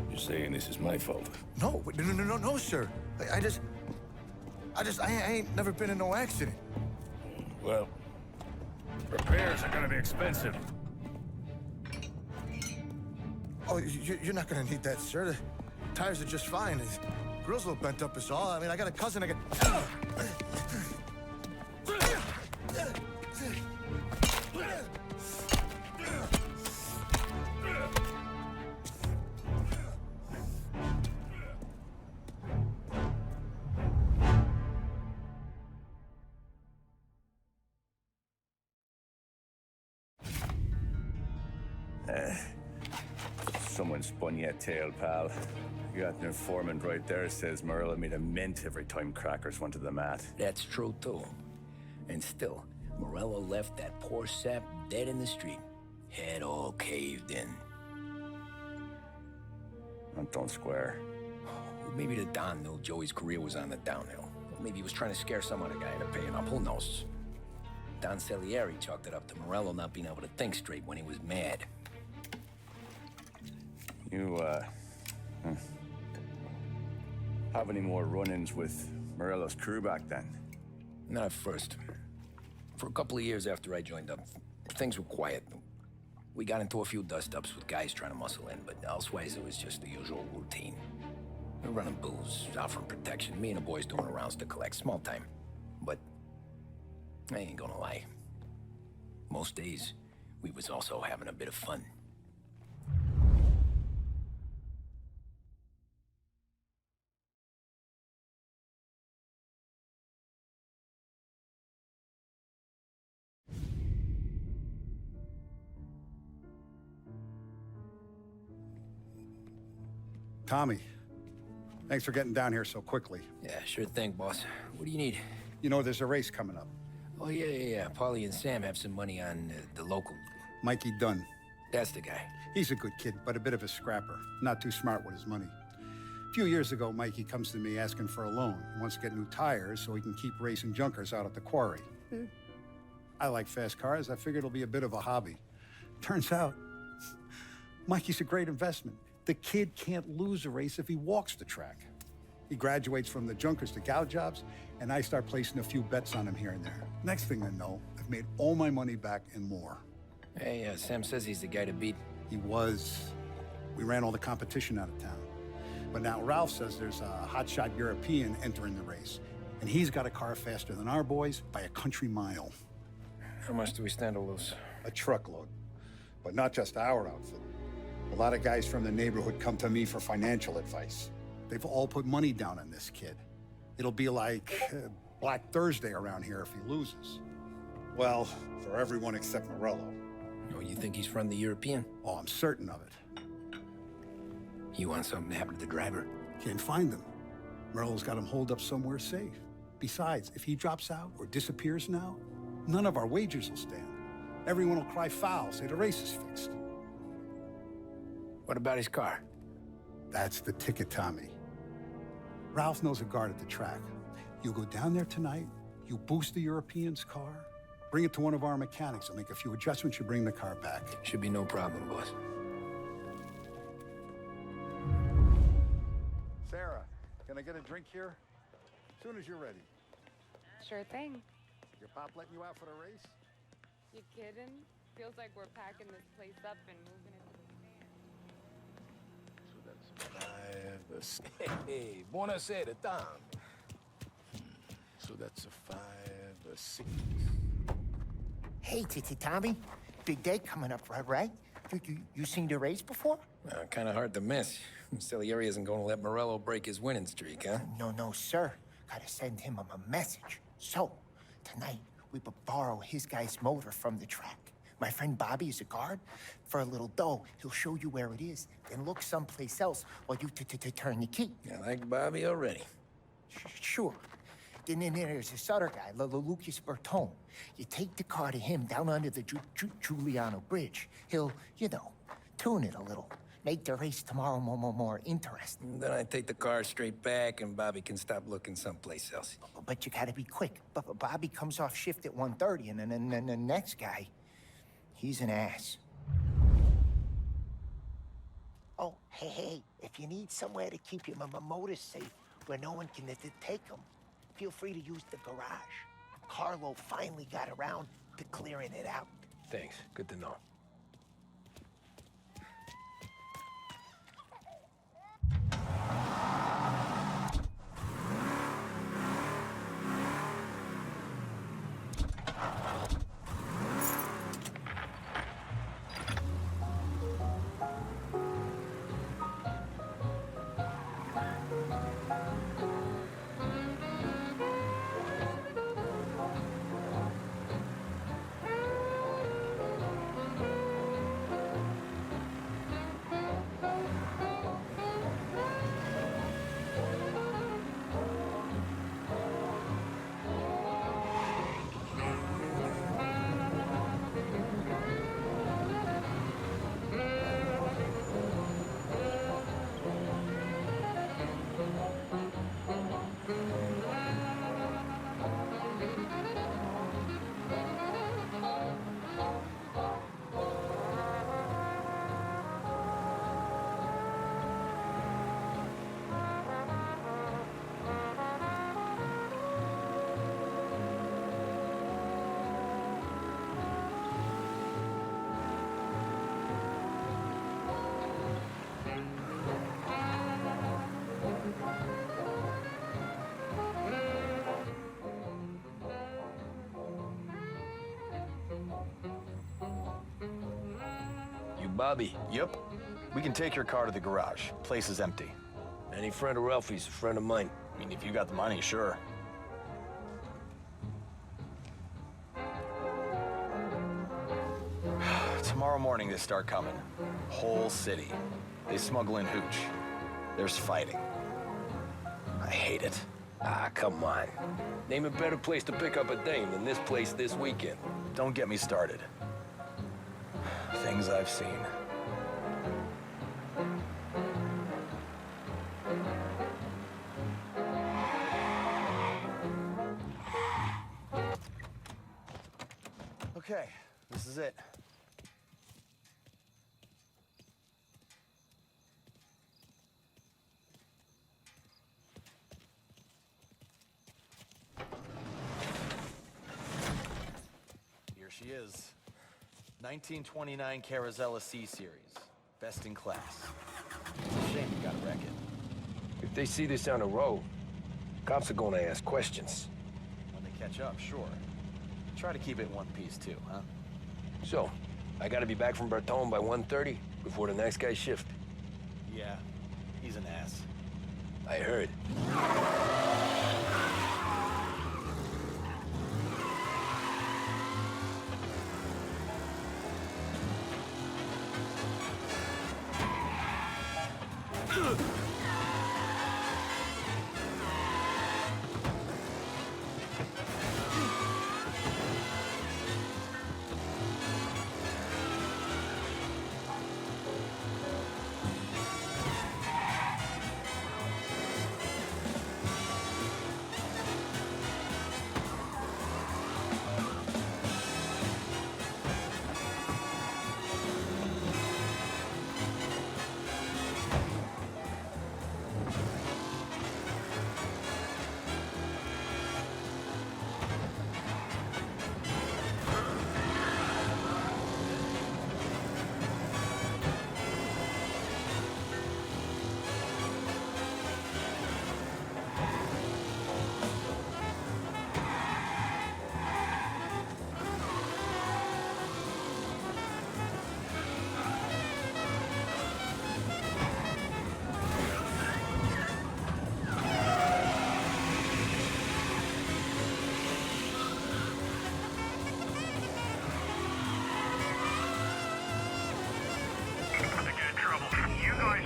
You're saying this is my fault? No, no, sir. I ain't never been in no accident. Well, repairs are gonna be expensive. Oh, you're not gonna need that, sir. The tires are just fine. The grill's a little bent up is all. I mean, I got a cousin I can... Someone spun you a tale, pal. You got an informant right there says Morello made a mint every time Crackers went to the mat. That's true, too. And still, Morello left that poor sap dead in the street. Head all caved in. Don't square. Maybe the Don knew Joey's career was on the downhill. Maybe he was trying to scare some other guy into paying up. Who knows? Don Salieri chalked it up to Morello not being able to think straight when he was mad. You, have any more run-ins with Morello's crew back then? Not at first. For a couple of years after I joined up, things were quiet. We got into a few dust-ups with guys trying to muscle in, but elsewise it was just the usual routine. We were running booze, offering protection, me and the boys doing rounds to collect, small time. But I ain't gonna lie. Most days, we was also having a bit of fun. Tommy, thanks for getting down here so quickly. Yeah, sure thing, boss. What do you need? You know, there's a race coming up. Oh, yeah. Paulie and Sam have some money on the local. Mikey Dunn. That's the guy. He's a good kid, but a bit of a scrapper. Not too smart with his money. A few years ago, Mikey comes to me asking for a loan. He wants to get new tires so he can keep racing junkers out at the quarry. I like fast cars. I figured it'll be a bit of a hobby. Turns out, Mikey's a great investment. The kid can't lose a race if he walks the track. He graduates from the junkers to gal jobs, and I start placing a few bets on him here and there. Next thing I know, I've made all my money back and more. Hey, Sam says he's the guy to beat. He was. We ran all the competition out of town. But now Ralph says there's a hotshot European entering the race, and he's got a car faster than our boys by a country mile. How much do we stand to lose? A truckload. But not just our outfit. A lot of guys from the neighborhood come to me for financial advice. They've all put money down on this kid. It'll be like Black Thursday around here if he loses. Well, for everyone except Morello. Oh, you think he's from the European? Oh, I'm certain of it. You want something to happen to the driver? Can't find him. Morello's got him holed up somewhere safe. Besides, if he drops out or disappears now, none of our wagers will stand. Everyone will cry foul, say the race is fixed. What about his car? That's the ticket, Tommy. Ralph knows a guard at the track. You go down there tonight, you boost the European's car, bring it to one of our mechanics. He'll make a few adjustments, you bring the car back. Should be no problem, boss. Can I get a drink here? As soon as you're ready. Sure thing. Your pop letting you out for the race? You kidding? Feels like we're packing this place up and moving it to the So that's 5 or 6. Hey, buonasera, Tom. So that's a 5 or 6. Hey, Tommy. Big day coming up, right? You seen the race before? Kind of hard to miss. Salieri isn't going to let Morello break his winning streak, huh? No, sir. Gotta send him a message. So, tonight, we borrow his guy's motor from the track. My friend Bobby is a guard. For a little dough, he'll show you where it is, then look someplace else while you turn the key. I like Bobby already. Sure. Then there's this other guy, Lucas Bertone. You take the car to him down under the Giuliano Bridge. He'll, tune it a little. Make the race tomorrow more interesting. Then I take the car straight back, and Bobby can stop looking someplace else. But you gotta be quick. Bobby comes off shift at 1:30, and then the next guy, he's an ass. Oh, hey, if you need somewhere to keep your motor safe where no one can take them, feel free to use the garage. Carlo finally got around to clearing it out. Thanks. Good to know. Bobby. Yep. We can take your car to the garage. Place is empty. Any friend of Ralphie's a friend of mine. I mean, if you got the money, sure. Tomorrow morning they start coming. Whole city. They smuggle in hooch. There's fighting. I hate it. Ah, come on. Name a better place to pick up a dame than this place this weekend. Don't get me started. Things I've seen. Okay, this is it. Here she is. 1929 Carazella C-Series. Best in class. Shame you gotta wreck it. If they see this on the road, cops are gonna ask questions. When they catch up, sure. Try to keep it in one piece, too, huh? So, I gotta be back from Bertone by 1:30 before the next guy shift. Yeah, he's an ass. I heard.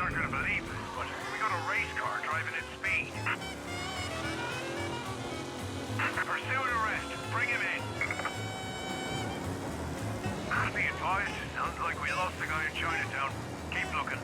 aren't gonna believe this, but we got a race car driving at speed. Pursue and arrest. Bring him in. Be advised, sounds like we lost the guy in Chinatown. Keep looking.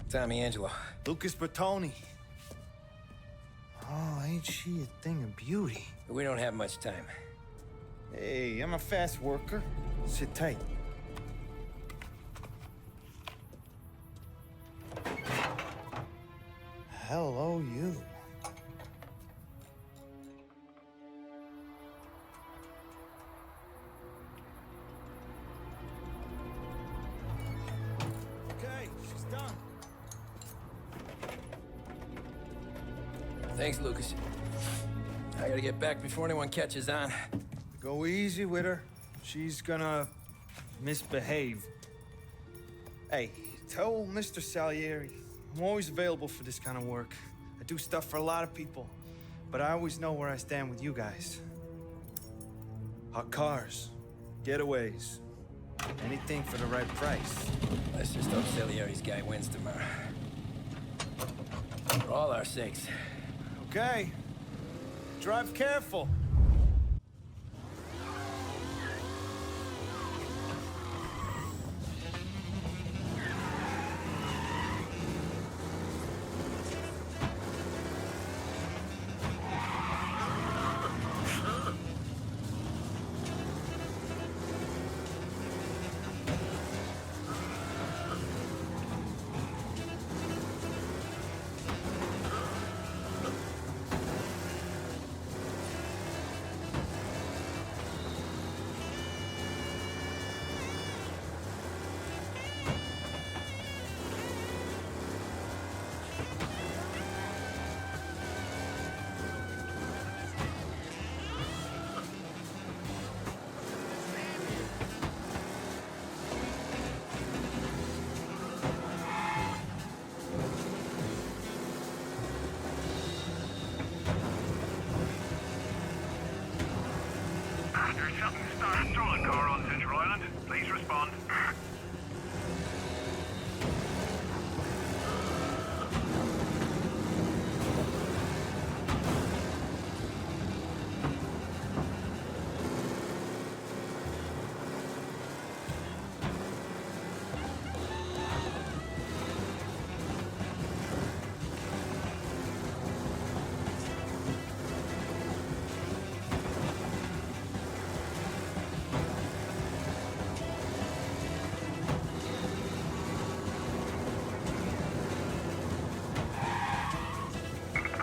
Tommy Angelo. Lucas Bertoni. Oh, ain't she a thing of beauty? We don't have much time. Hey, I'm a fast worker. Sit tight. Hello, you. Okay, she's done. Thanks, Lucas. I gotta get back before anyone catches on. Go easy with her. She's gonna misbehave. Hey, tell Mr. Salieri I'm always available for this kind of work. I do stuff for a lot of people, but I always know where I stand with you guys. Hot cars, getaways, anything for the right price. Let's just hope Salieri's guy wins tomorrow. For all our sakes. Okay. Drive careful. There's something started. Stolen car on Central Island. Please respond.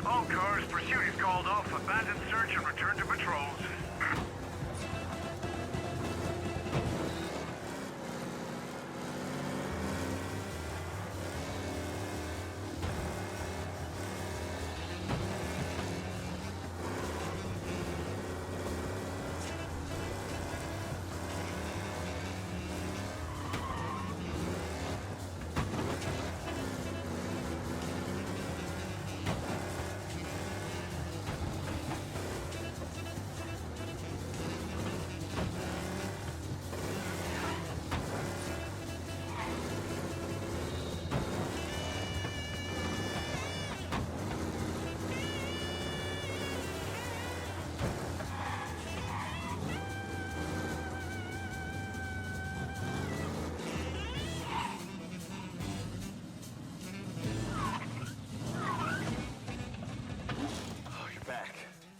All cars, pursuit is called off. Abandon search and return to patrols.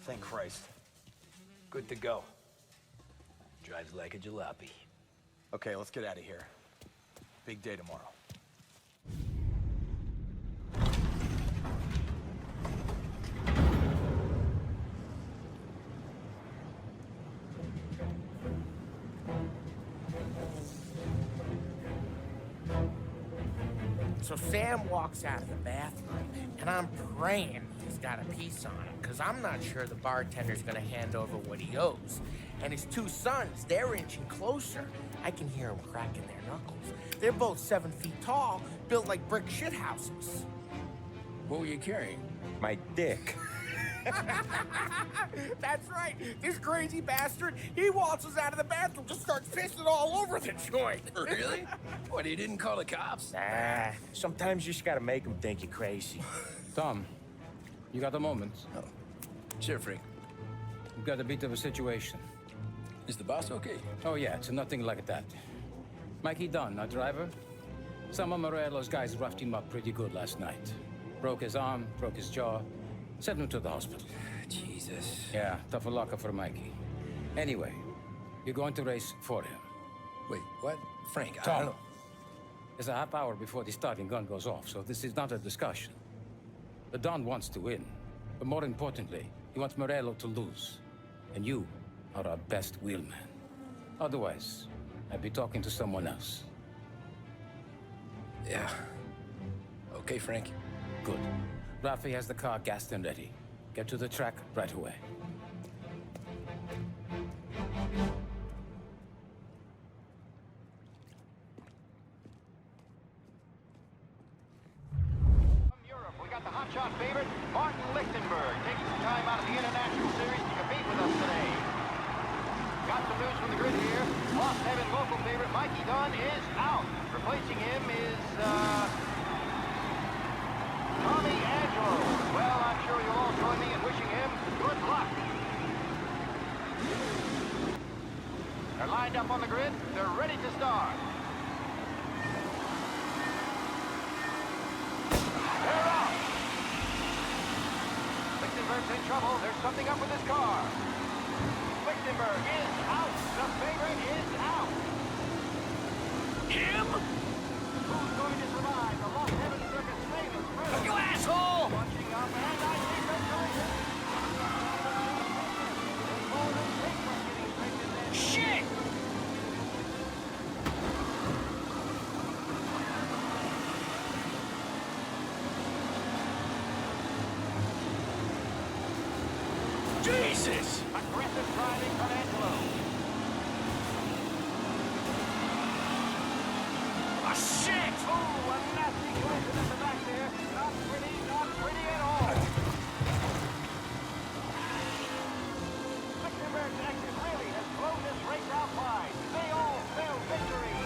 Thank Christ. Good to go. Drives like a jalopy. Okay, let's get out of here. Big day tomorrow. So Sam walks out of the bathroom, and I'm praying he's got a piece on him, because I'm not sure the bartender's gonna hand over what he owes. And his two sons, they're inching closer. I can hear them cracking their knuckles. They're both 7 feet tall, built like brick shithouses. What were you carrying? My dick. That's right. This crazy bastard, he waltzes out of the bathroom, just starts pissing all over the joint. Really? What, he didn't call the cops? Nah, sometimes you just gotta make them think you're crazy. Tom, you got a moment? Oh. Sure, Frank. We've got a bit of a situation. Is the boss okay? Oh, yeah, it's nothing like that. Mikey Dunn, our driver. Some of Morello's guys roughed him up pretty good last night. Broke his arm, broke his jaw. Sent him to the hospital. Jesus. Yeah, tough luck for Mikey. Anyway, you're going to race for him. Wait, what? Frank, I Tom, don't know. there's a half hour before the starting gun goes off, so this is not a discussion. The Don wants to win, but more importantly, he wants Morello to lose. And you are our best wheelman. Otherwise, I'd be talking to someone else. Yeah. Okay, Frank. Good. Rafi has the car gassed and ready. Get to the track right away. From Europe, we got the hotshot favorite, Martin Lichtenberg, taking some time out of the International Series to compete with us today. Got some news from the grid here. Lost Heaven local favorite Mikey Dunn is out. Replacing him is, Tommy Angelo. Well, I'm sure you'll all join me in wishing him good luck. They're lined up on the grid. They're ready to start. They're off. Lichtenberg's in trouble. There's something up with his car. Lichtenberg is out. The favorite is out. Him? Who's going to survive the Lost Heaven Circus famous first? You asshole! Watching up, and I think they're collision. More than paintbrush getting straightened in. Shit! Jesus! Aggressive driving from Angelo. Ah, shit! Oh, a nasty collision at the back there. Not pretty at all. Lichtenberg's exit really has blown this race out wide. They all spell victory.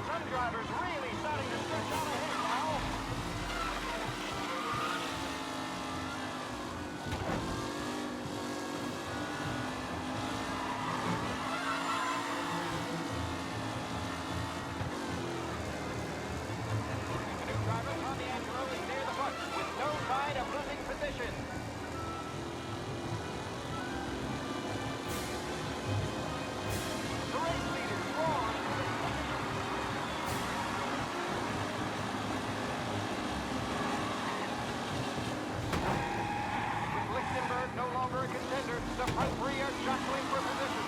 Some drivers really starting to stretch out ahead now. The new driver, Tommy Angelo, is near the front with no sign of losing position. The race leader, Ron. With Lichtenberg no longer a contender, the front three are jostling for position.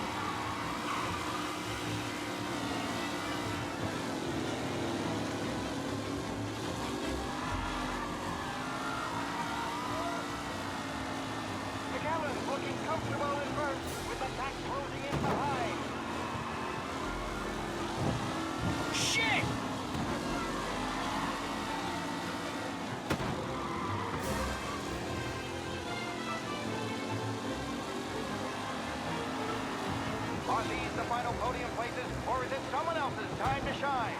McAllen's looking comfortable in first, with the pack closing in behind. Shit! Are these the final podium places, or is it someone else's time to shine?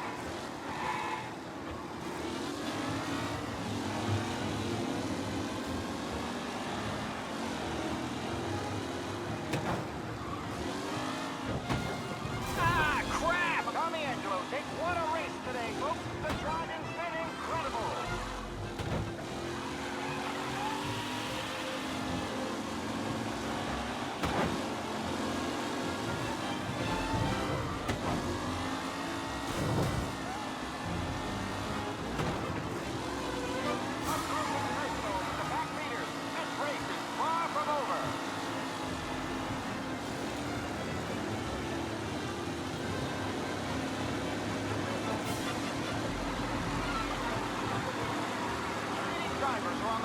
Ah, crap! Tommy Angelo takes what a race today, folks. The driving's been incredible.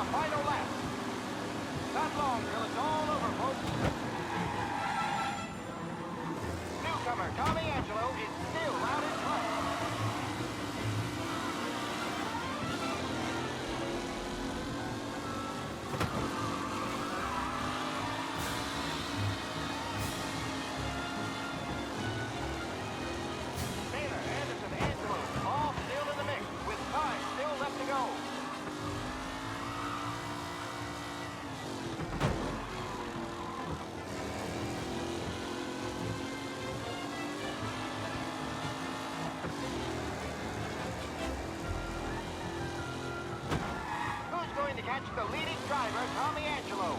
the final lap. Not long till it's all over, folks. Newcomer Tommy Angelo is still out in front. Taylor, Anderson, Angelo, all still in the mix, with time still left to go. Who's going to catch the leading driver, Tommy Angelo?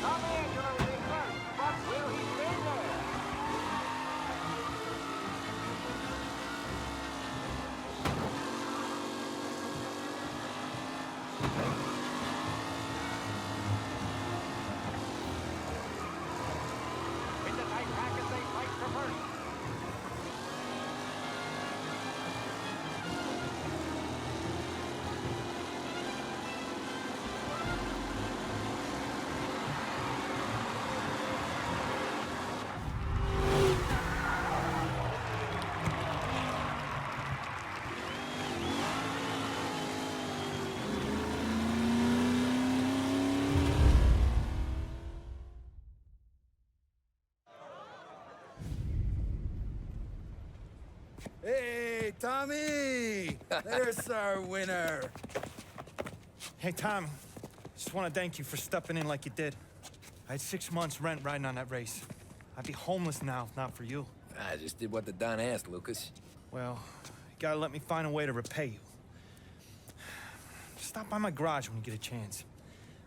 Tommy Angelo is in first, but will he stay there? It's a tight pack as they fight for first. Hey, Tommy! There's our winner. Hey, Tommy. Just want to thank you for stepping in like you did. I had 6 months rent riding on that race. I'd be homeless now if not for you. I just did what the Don asked, Lucas. Well, you gotta let me find a way to repay you. Stop by my garage when you get a chance.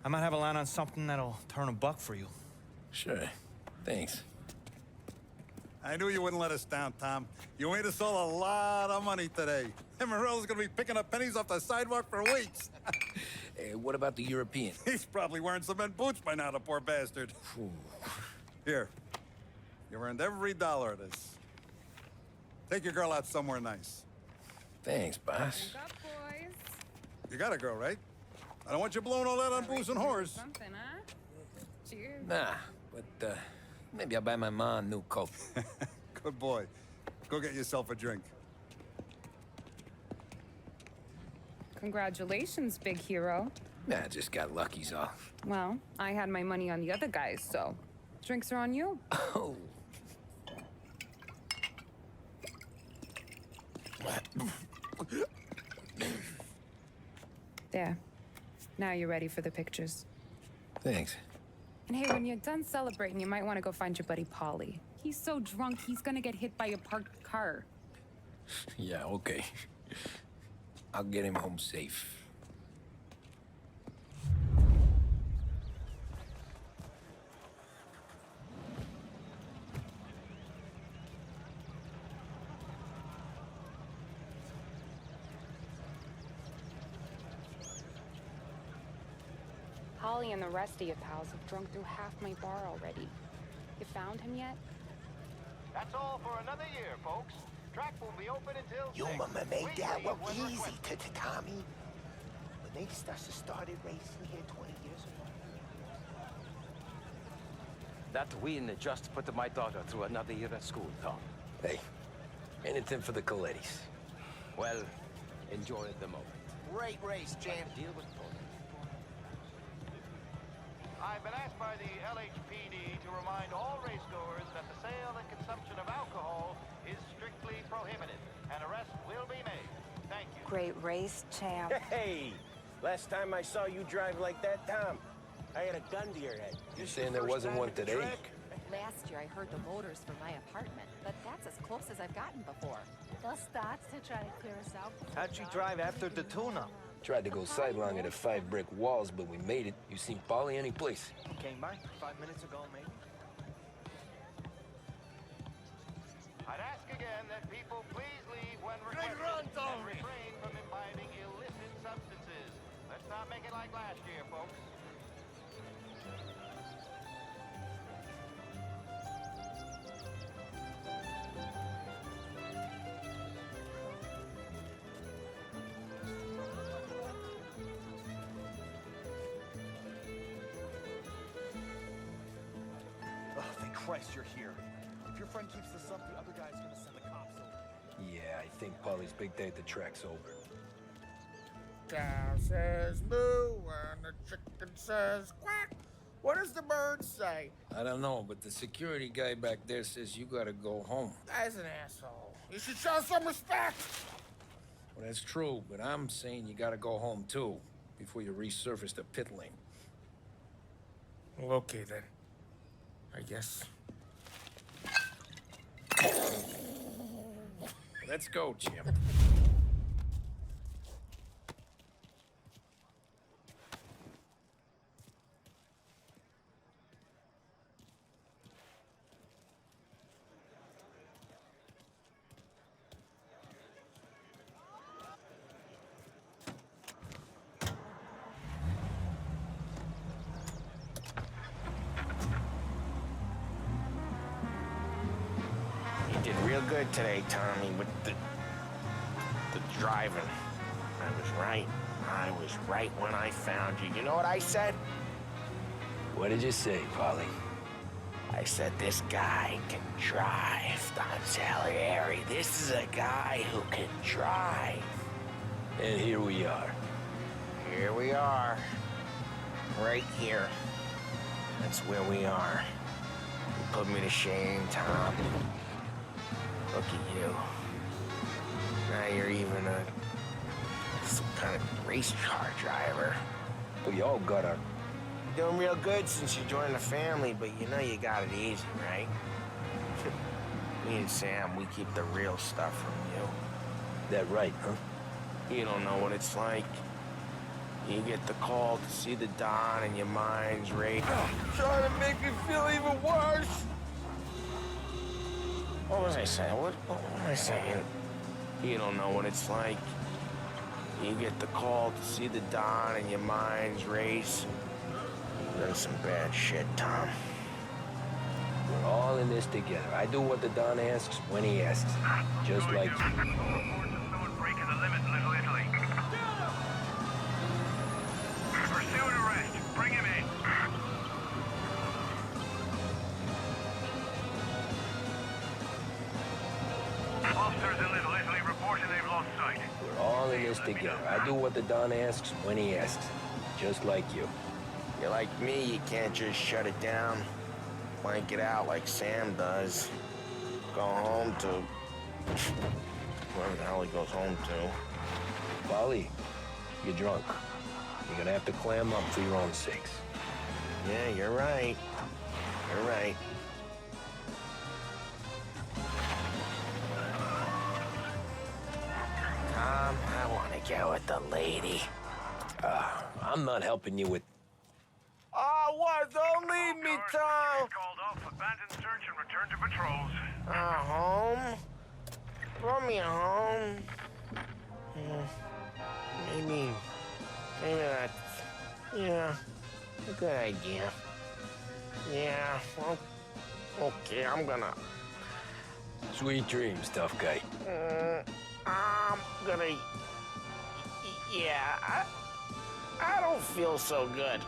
I might have a line on something that'll turn $1 for you. Sure. Thanks. I knew you wouldn't let us down, Tom. You made us all a lot of money today. And Morello's gonna be picking up pennies off the sidewalk for weeks. Hey, what about the European? He's probably wearing cement boots by now, the poor bastard. Here. You earned every dollar of this. Take your girl out somewhere nice. Thanks, boss. Wake up, boys. You got a girl, right? I don't want you blowing all that on booze and whores. Something, huh? Cheers. Nah, but, maybe I'll buy my ma a new coat. Good boy. Go get yourself a drink. Congratulations, big hero. Nah, I just got lucky's off. Well, I had my money on the other guys, so drinks are on you. Oh. There. Now you're ready for the pictures. Thanks. And hey, when you're done celebrating, you might want to go find your buddy Paulie. He's so drunk, he's gonna get hit by a parked car. Yeah, okay. I'll get him home safe. Holly and the rest of your pals have drunk through half my bar already. You found him yet? That's all for another year, folks. Track will be open until You 6. mama made that Weekly look when easy requested. to Tommy. When they started racing here 20 years ago. That win just put my daughter through another year at school, Tom. Hey, anything for the Colettis. Well, enjoy the moment. Great race, champ. Deal with Tony. I've been asked by the LHPD to remind all racegoers that the sale and consumption of alcohol is strictly prohibited. An arrest will be made. Thank you. Great race, champ. Hey! Last time I saw you drive like that, Tom, I had a gun to your head. You saying there wasn't one today? Last year I heard the motors for my apartment, but that's as close as I've gotten before. They'll start to try to clear us out. How'd you drive after the tuna? Tried to go sidelong at the 5 brick walls, but we made it. You seen Paulie any place? Came by 5 minutes ago, maybe. I'd ask again that people please leave when requested and refrain from imbibing illicit substances. Let's not make it like last year, folks. Christ you're here. If your friend keeps this up, the other guy's gonna send the cops over. Yeah, I think Polly's big day at the track's over. Cow says moo and the chicken says quack. What does the bird say? I don't know, but the security guy back there says you gotta go home. Guy's an asshole. You should show some respect. Well, that's true, but I'm saying you gotta go home too, before you resurface the pit lane. Well, okay then. I guess. Let's go, Jim. You did real good today, Tommy, with the driving. I was right. I was right when I found you. You know what I said? What did you say, Polly? I said this guy can drive, Don Salieri. This is a guy who can drive. And here we are. Here we are. Right here. That's where we are. You put me to shame, Tom. Look at you. Now you're even some kind of race car driver. We all got our... You're doing real good since you joined the family, but you know you got it easy, right? Me and Sam, we keep the real stuff from you. That right, huh? You don't know what it's like. You get the call to see the Don and your mind's racing. Trying to make me feel even worse. What was I saying? What am I saying? You don't know what it's like. You get the call to see the Don and your mind's race. You've done some bad shit, Tom. We're all in this together. I do what the Don asks when he asks. Just like you. Breaking the limit in Little Italy. Pursue and arrest. Bring him in. Officers in Little Italy reporting they've lost sight. We're all in this together. I do what the Don asks when he asks. Just like you. You're like me, you can't just shut it down. Blank it out like Sam does. Go home to... wherever the hell he goes home to. Polly, you're drunk. You're gonna have to clam up for your own sakes. Yeah, you're right. You're right. Tom, I want to go with the lady. I'm not helping you with... Oh, what? Don't leave me, Tom. Called off, abandon search and return to patrols. Home? Brought me home. Maybe that's... Yeah, a good idea. Yeah, well, okay, I'm gonna... Sweet dreams, tough guy. I'm gonna... Yeah, I don't feel so good.